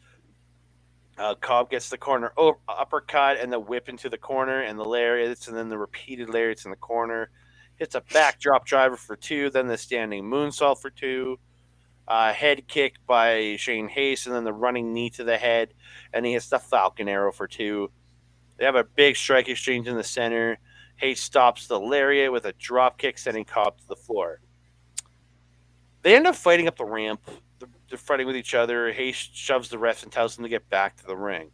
Cobb gets the corner uppercut and the whip into the corner and the lariats, and then the repeated lariats in the corner. Hits a backdrop driver for two, then the standing moonsault for two. Head kick by Shane Hayes, and then the running knee to the head, and he hits the Falcon Arrow for two. They have a big strike exchange in the center. Hayes stops the lariat with a drop kick, sending Cobb to the floor. They end up fighting up the ramp. They're fighting with each other. Hayes shoves the refs and tells them to get back to the ring.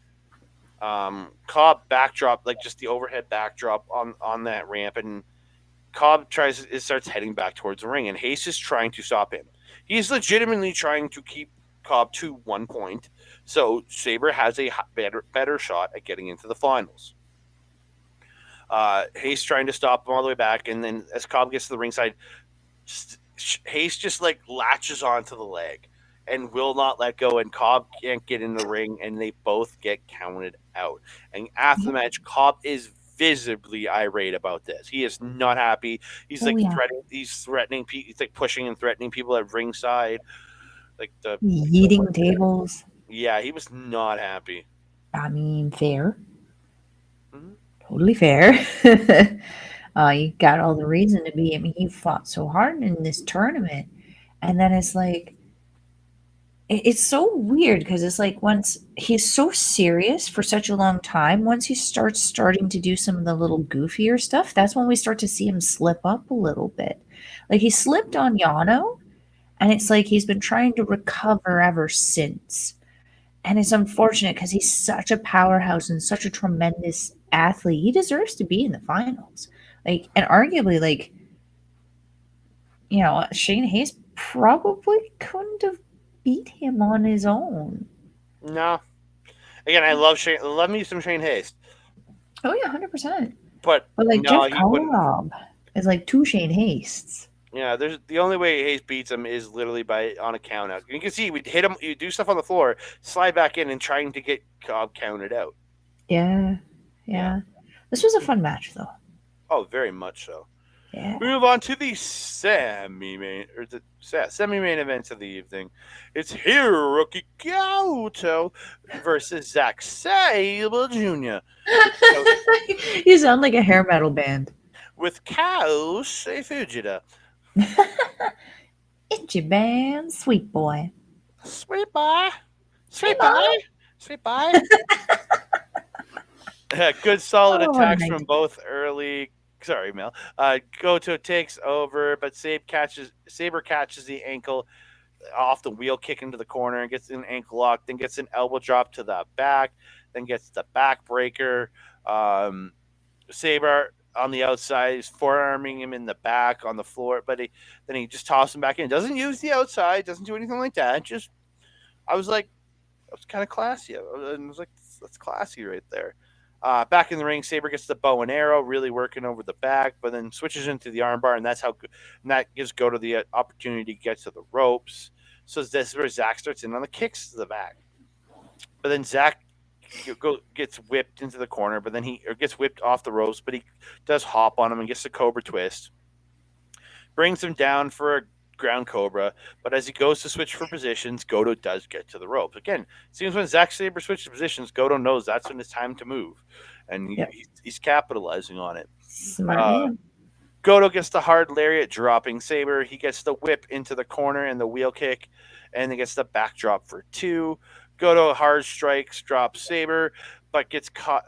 Cobb backdrop, like just the overhead backdrop on that ramp, and Cobb starts heading back towards the ring, and Hayes is trying to stop him. He's legitimately trying to keep Cobb to 1 point, so Sabre has a better shot at getting into the finals. Hayes trying to stop him all the way back, and then as Cobb gets to the ringside, Hayes just like latches onto the leg and will not let go, and Cobb can't get in the ring, and they both get counted out. And after the match, Cobb is visibly irate about this. He is not happy. He's Oh, like yeah. threatening people. He's like pushing and threatening people at ringside. Like Eating tables. yeah, he was not happy. I mean, fair. Mm-hmm. Totally fair. You got all the reason to be. I mean, he fought so hard in this tournament. And then it's like, it's so weird because it's like once he's so serious for such a long time, once he starting to do some of the little goofier stuff, that's when we start to see him slip up a little bit. Like he slipped on Yano, and it's like he's been trying to recover ever since. And it's unfortunate because he's such a powerhouse and such a tremendous athlete. He deserves to be in the finals. Like, and arguably, like, Shane Hayes probably couldn't have beat him on his own. No, again, I love me some Shane Hayes, Oh yeah, 100%. but But like no, Jeff he wouldn't. Cobb is like two Shane Hastes. Yeah, there's the only way Hayes beats him is literally by on a count out. You can see we hit him, you do stuff on the floor, slide back in, and trying to get Cobb counted out. Yeah, Yeah. yeah. This was a fun match, though. Oh, very much so. Yeah. We move on to the semi main event of the evening. It's Hiroki Goto versus Zack Sabre Jr. with You sound like a hair metal band. Kaoshi Fujita. Itchy band, sweet boy. Sweet boy, Hey, sweet boy, mom. sweet boy. Good solid Oh, what a attacks night. from both early. Sorry, Mel. Goto takes over, but Saber catches the ankle off the wheel kick into the corner and gets an ankle lock, then gets an elbow drop to the back, then gets the backbreaker. Saber on the outside is forearming him in the back on the floor, but then he just tosses him back in. Doesn't use the outside, doesn't do anything like that. Just I was like, that was kind of classy. And I was like, that's classy right there. Back in the ring, Saber gets the bow and arrow, really working over the back, but then switches into the armbar, and that gives Goto the opportunity to get to the ropes. So this is where Zack starts in on the kicks to the back, but then Zack gets whipped into the corner, but then he or gets whipped off the ropes, but he does hop on him and gets the Cobra twist, brings him down for a ground cobra, but as he goes to switch for positions, Goto does get to the ropes. Again, it seems when Zack Sabre switches positions, Goto knows that's when it's time to move, and Yep. he's capitalizing on it. Smart Uh, man. Goto gets the hard lariat, dropping Sabre. He gets the whip into the corner and the wheel kick, and then gets the backdrop for two. Goto hard strikes, drops Sabre, but gets caught,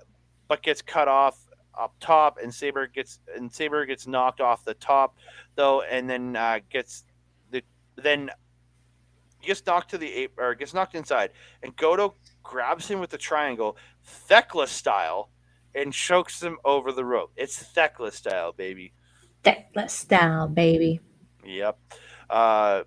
but gets cut off up top, and Sabre gets knocked off the top though, and then the then gets knocked to the ape or gets knocked inside, and Goto grabs him with the triangle, Thekla style, and chokes him over the rope. It's Thekla style, baby. Deckless style, baby. Yep. Uh,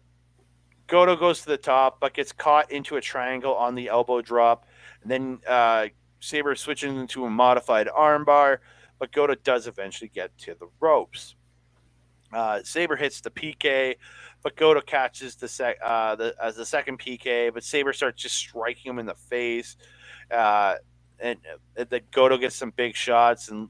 Goto goes to the top, but gets caught into a triangle on the elbow drop. And then Sabre switches into a modified armbar, but Goto does eventually get to the ropes. Sabre hits the PK, but Goto catches as the second PK, but Sabre starts just striking him in the face. Uh, and then Goto gets some big shots and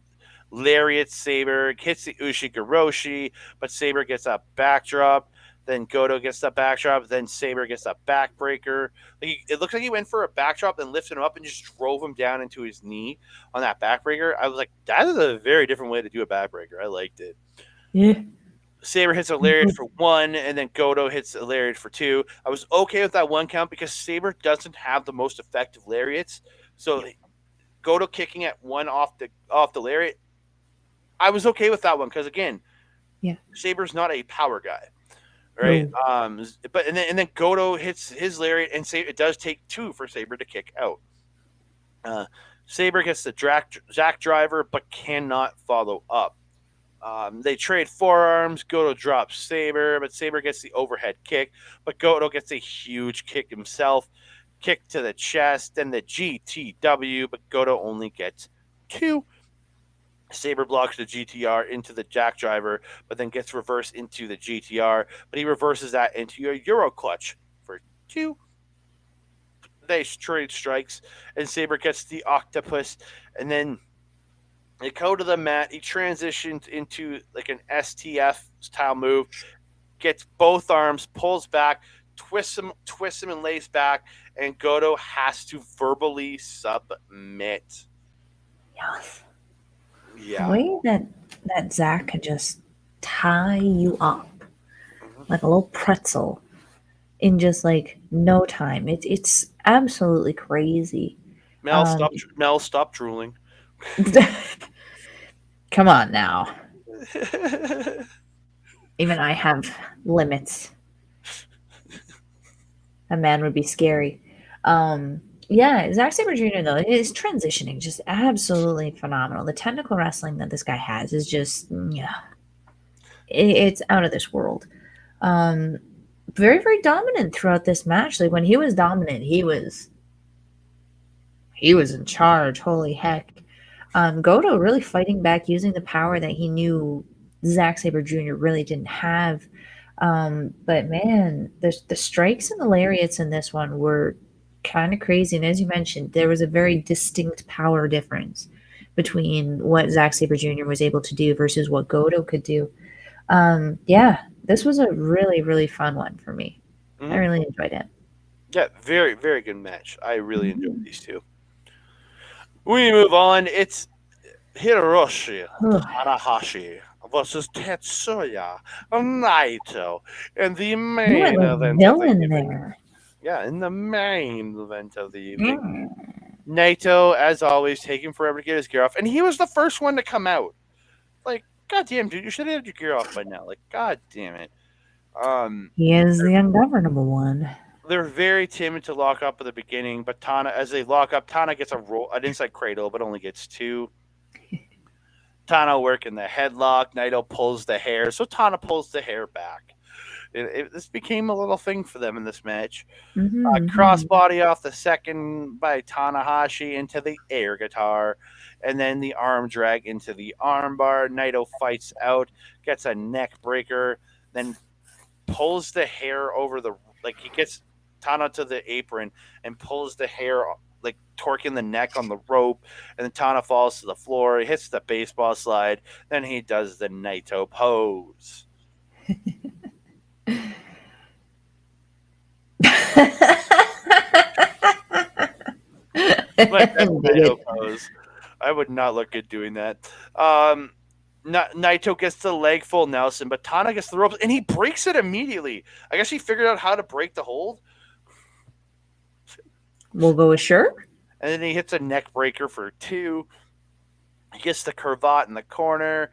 lariat Saber hits the Ushigoroshi, but Saber gets a backdrop. Then Goto gets the backdrop. Then Saber gets a backbreaker. It looks like he went for a backdrop, then lifted him up and just drove him down into his knee on that backbreaker. I was like, that is a very different way to do a backbreaker. I liked it. Yeah. Saber hits a lariat for one, and then Goto hits a lariat for two. I was okay with that one count because Saber doesn't have the most effective lariats. So Goto kicking at one off the lariat, I was okay with that one because again, Yeah. Saber's not a power guy, right? No. But and then Goto hits his lariat, and it does take two for Saber to kick out. Uh, Saber gets the Zack driver, but cannot follow up. They trade forearms. Goto drops Saber, but Saber gets the overhead kick, but Goto gets a huge kick himself. Kick to the chest, then the GTW, but Goto only gets two. Saber blocks the GTR into the jack driver, but then gets reversed into the GTR, but he reverses that into a Euro clutch for two. They trade strikes, and Saber gets the octopus, and then they go to the mat. He transitions into like an STF style move, gets both arms, pulls back, twists him, and lays back, and Goto has to verbally submit. Yes. The Yeah. way that Zach can just tie you up Mhm. like a little pretzel in just like no time. It's absolutely crazy. Um, Mel, stop drooling. come on now. Even I have limits. A man would be scary. Um, yeah, Zack Sabre Jr. though, his transitioning just absolutely phenomenal. The technical wrestling that this guy has is just yeah, it's out of this world. Um, very dominant throughout this match. Like when he was dominant, he was in charge. Holy heck! Goto really fighting back, using the power that he knew Zack Sabre Jr. really didn't have. But man, the strikes and the lariats in this one were kind of crazy. And as you mentioned, there was a very distinct power difference between what Zack Sabre Jr. was able to do versus what Goto could do. Yeah, this was a really, really fun one for me. I Hmm. really enjoyed it. Yeah, very, very good match. I really enjoyed Mhm. these two. We move on. It's Hiroshi Tanahashi versus Tetsuya Naito in the You went main like event of the villain evening. there. Yeah, in the main event of the evening. Mm. Naito, as always, taking forever to get his gear off, and he was the first one to come out. Like, goddamn, dude, you should have had your gear off by now. Like, god damn it. Um, He is the ungovernable one. they're very timid to lock up at the beginning, but Tana, as they lock up, Tana gets an inside cradle, but only gets two. Tana working the headlock. Naito pulls the hair, so Tana pulls the hair back. This became a little thing for them in this match. Mm-hmm. Crossbody off the second by Tanahashi into the air guitar, and then the arm drag into the armbar. Naito fights out, gets a neck breaker, then pulls the hair over the like he gets Tana to the apron and pulls the hair like torquing the neck on the rope, and then Tana falls to the floor. He hits the baseball slide. Then he does the Naito pose. Like that's Dig Naito it. pose. I would not look good doing that. Um, Naito gets the leg full Nelson, but Tana gets the ropes and he breaks it immediately. I guess he figured out how to break the hold, We'll go with sure. and then he hits a neck breaker for two. He gets the cravat in the corner,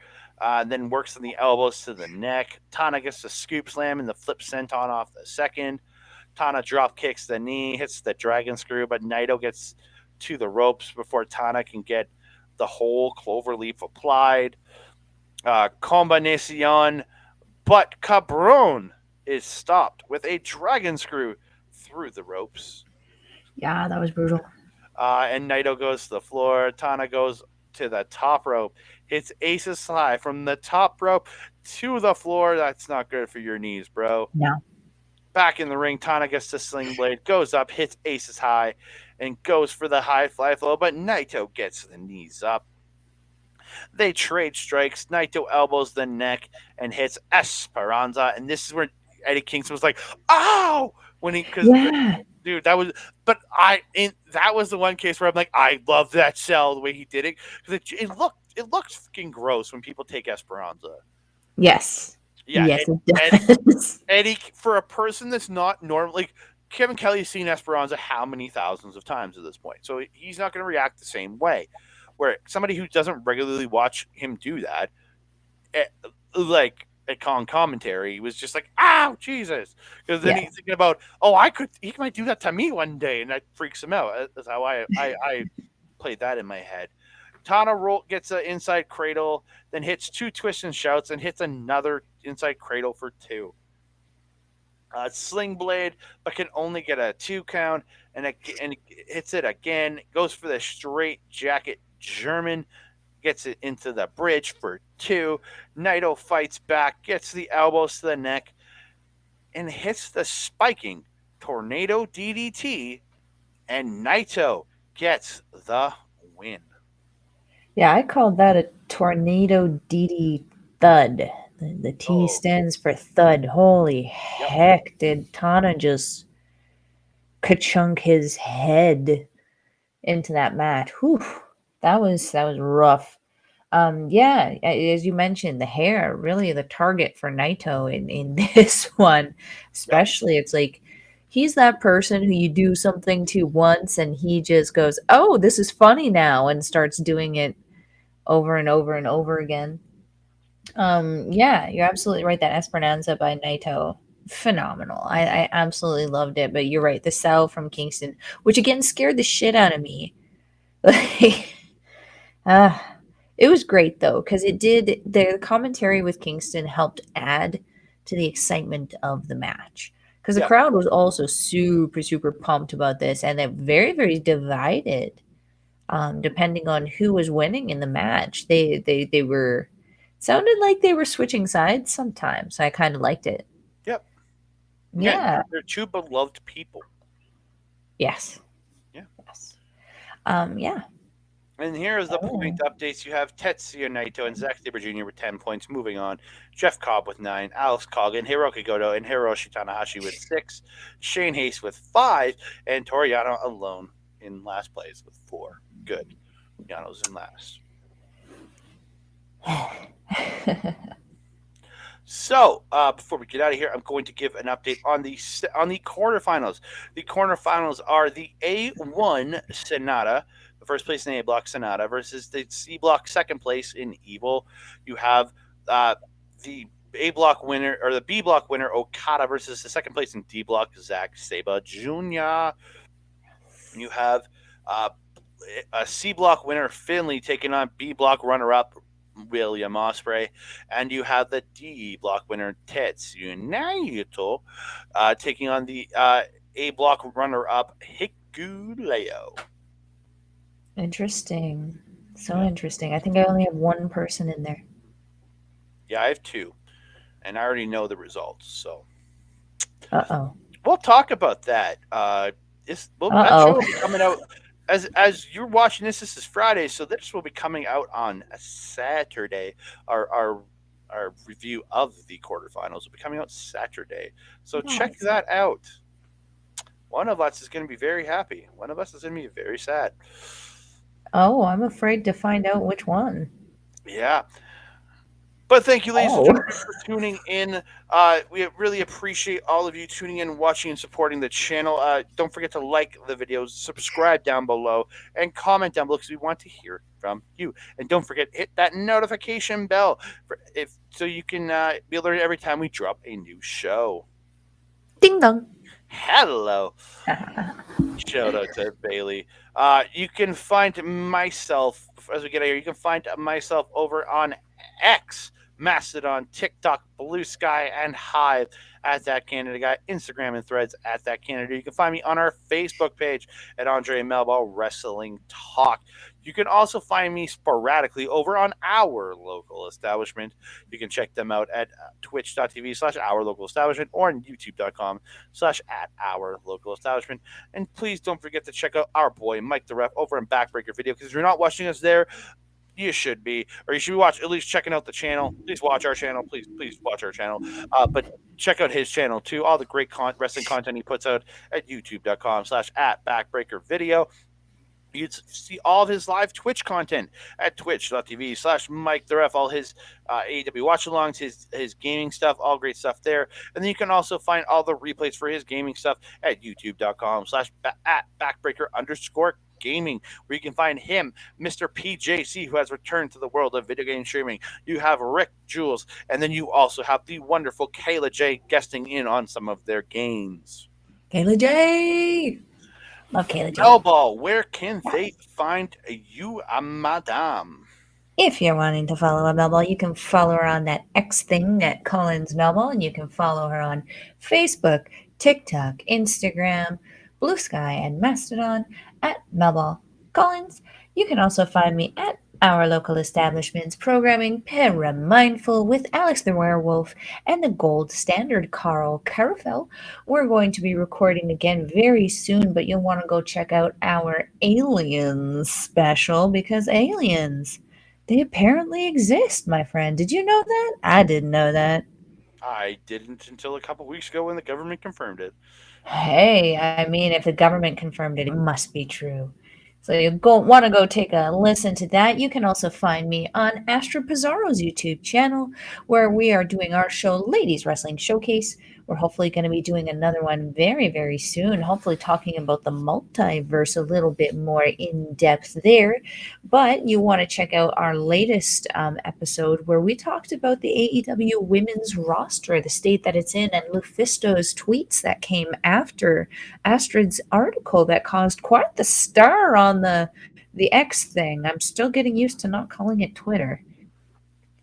then works on the elbows to the neck. Tana gets the scoop slam and the flip senton off the second. Tana drop kicks the knee, hits the dragon screw, but Naito gets to the ropes before Tana can get the whole cloverleaf applied. Combinacion, but Cabron is stopped with a dragon screw through the ropes. Yeah, that was brutal. And Naito goes to the floor. Tana goes to the top rope. Hits Aces High from the top rope to the floor. That's not good for your knees, bro. No. Back in the ring, Tana gets the sling blade, goes up, hits Aces High, and goes for the high fly flow, but Naito gets the knees up. They trade strikes. Naito elbows the neck and hits Esperanza. And this is where Eddie Kingston was like, "Ow!" When he, because Yeah. dude, that was, but that was the one case where I'm like, I love that cell the way he did it because it looked fucking gross when people take Esperanza. Yes. Yeah, Yes, it Eddie, does. Eddie, for a person that's not normal, like Kevin Kelly's seen Esperanza how many thousands of times at this point, so he's not going to react the same way. Where somebody who doesn't regularly watch him do that, eh, like on commentary, was just like, "Ow, Jesus!" Because then Yes. he's thinking about, "Oh, he might do that to me one day," and that freaks him out. That's how I played that in my head. Tana gets an inside cradle, then hits two twists and shouts, and hits another inside cradle for two. Sling blade, but can only get a two count, and hits it again. Goes for the straight jacket German, gets it into the bridge for two. Naito fights back, gets the elbows to the neck, and hits the spiking tornado DDT, and Naito gets the win. Yeah, I called that a tornado DD thud. The T Oh, stands for thud. Holy yep, heck, did Tana just ka-chunk his head into that mat. Whew. That was rough. Yeah, as you mentioned, the hair really the target for Naito in this one, yep, especially. It's like he's that person who you do something to once and he just goes, "Oh, this is funny now," and starts doing it over and over and over again. Yeah, you're absolutely right. That Esperanza by Naito, phenomenal. I absolutely loved it. But you're right, the Sal from Kingston, which again scared the shit out of me. Like, uh, it was great though, because it did the commentary with Kingston helped add to the excitement of the match. Because the yep, crowd was also super, super pumped about this, and they're very, very divided. Depending on who was winning in the match, they were sounded like they were switching sides sometimes. I kind of liked it. Again, Yeah. they're two beloved people. Yes. Yeah. Yes. Yeah. And here is the point Oh, updates. You have Tetsuya Naito and Zack Sabre Jr. with 10 points. Moving on. Jeff Cobb with 9. Alex Coggin, Hiroki Goto, and Hiroshi Tanahashi with 6. Shane Hayes with 5. And Toriano alone in last place with 4. Good. Yano's in last. So, before we get out of here, I'm going to give an update on the quarterfinals. The quarterfinals are the A1 Sonata, the first place in A Block Sonata, versus the C Block second place in Evil. You have uh, the A Block winner or the B Block winner Okada versus the second place in D Block Zack Sabre Jr. You have uh, a C block winner Finley taking on B block runner up William Ospreay, and you have the D block winner Tetsuya Naito taking on the A block runner up Hikuleo. interesting. So Yeah, interesting. I think I only have one person in there. yeah, I have two, and I already know the results, so Uh-oh. we'll talk about that. That show Uh-oh. will be coming out as you're watching this. This is Friday, so this will be coming out on a Saturday. Our review of the quarterfinals will be coming out Saturday, so check Nice. that out. One of us is going to be very happy. One of us is going to be very sad. Oh, I'm afraid to find out which one. Yeah. But thank you, ladies and Oh. gentlemen, for tuning in. We really appreciate all of you tuning in, watching, and supporting the channel. Don't forget to like the videos, subscribe down below, and comment down below because we want to hear from you. And don't forget, hit that notification bell so you can be alerted every time we drop a new show. Ding dong. Hello. Shout out to Bailey. You can find myself as we get out here. You can find myself over on X, Mastodon, TikTok, Blue Sky, and Hive at that Canada guy. Instagram and Threads at that Canada. You can find me on our Facebook page at Andre Melball Wrestling Talk. You can also find me sporadically over on our local establishment. You can check them out at twitch.tv/our local establishment or on youtube.com/at our local establishment. And please don't forget to check out our boy Mike the Ref over in Backbreaker Video because if you're not watching us there, you should be, or you should be at least checking out the channel. Please watch our channel. Please watch our channel. But check out his channel too. All the great wrestling content he puts out at youtube.com/at Backbreaker Video. You'd see all of his live Twitch content at twitch.tv/Mike the Ref, all his AEW watch alongs, his gaming stuff, all great stuff there. And then you can also find all the replays for his gaming stuff at youtube.com/at backbreaker_gaming, where you can find him, Mr. PJC, who has returned to the world of video game streaming. You have Rick Jules, and then you also have the wonderful Kayla J guesting in on some of their games. Kayla J. Love Kayla J. Melball, where can they find you, madame? If you're wanting to follow a Melball, you can follow her on that X thing at Collins Melball, and you can follow her on Facebook, TikTok, Instagram, Blue Sky, and Mastodon at Melball Collins. You can also find me at our local establishments programming Paramindful with Alex the Werewolf and the gold standard Carl Carfel. We're going to be recording again very soon, but you'll want to go check out our Aliens special because aliens, they apparently exist, my friend. Did you know that? I didn't know that. I didn't until a couple weeks ago when the government confirmed it. Hey, I mean, if the government confirmed it, it must be true. So you want to go take a listen to that. You can also find me on Astro Pizarro's YouTube channel, where we are doing our show, Ladies Wrestling Showcase. We're hopefully going to be doing another one very, very soon. Hopefully, talking about the multiverse a little bit more in depth there. But you want to check out our latest episode where we talked about the AEW women's roster, the state that it's in, and Lufisto's tweets that came after Astrid's article that caused quite the stir on the X thing. I'm still getting used to not calling it Twitter.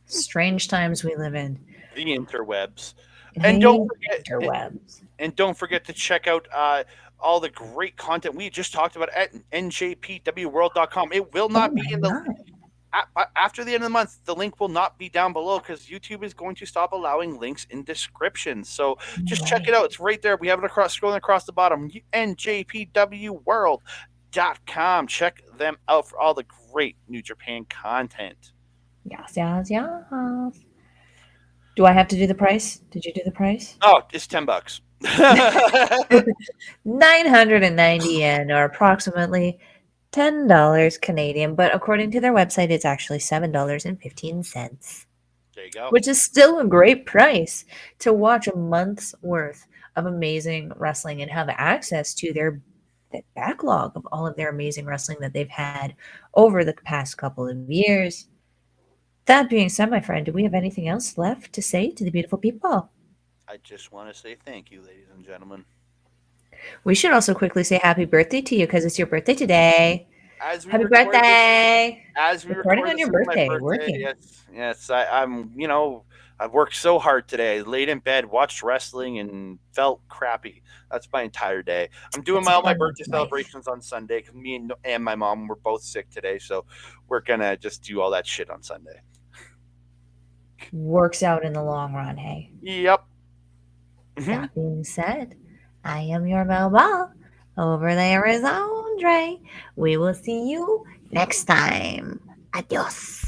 Strange times we live in. The interwebs. And don't Hey, forget interwebs. and don't forget to check out all the great content we just talked about at njpwworld.com. It will Oh not be my in the god. after the end of the month, the link will not be down below because YouTube is going to stop allowing links in descriptions. So No just check it way. out. It's right there. We have it scrolling across the bottom. NJPWworld.com. Check them out for all the great New Japan content. Yes, yes, yes. Do I have to do the price? Did you do the price? Oh, it's $10. 990 yen, or approximately $10 Canadian, but according to their website, it's actually $7.15, There you go. which is still a great price to watch a month's worth of amazing wrestling and have access to their that backlog of all of their amazing wrestling that they've had over the past couple of years. That being said, my friend, do we have anything else left to say to the beautiful people? I just want to say thank you, ladies and gentlemen. We should also quickly say happy birthday to you because it's your birthday today. As we Happy record this, birthday! as we Recording record on this your is my birthday, birthday. working. Yes, I'm. I worked so hard today. Laid in bed, watched wrestling, and felt crappy. That's my entire day. I'm doing It's a all my fun birthday life. celebrations on Sunday because me and my mom were both sick today, so we're gonna just do all that shit on Sunday. Works out in the long run, hey. Yep. Hmm. That being said, I am your Melball. Over there is Andre. We will see you next time. Adios.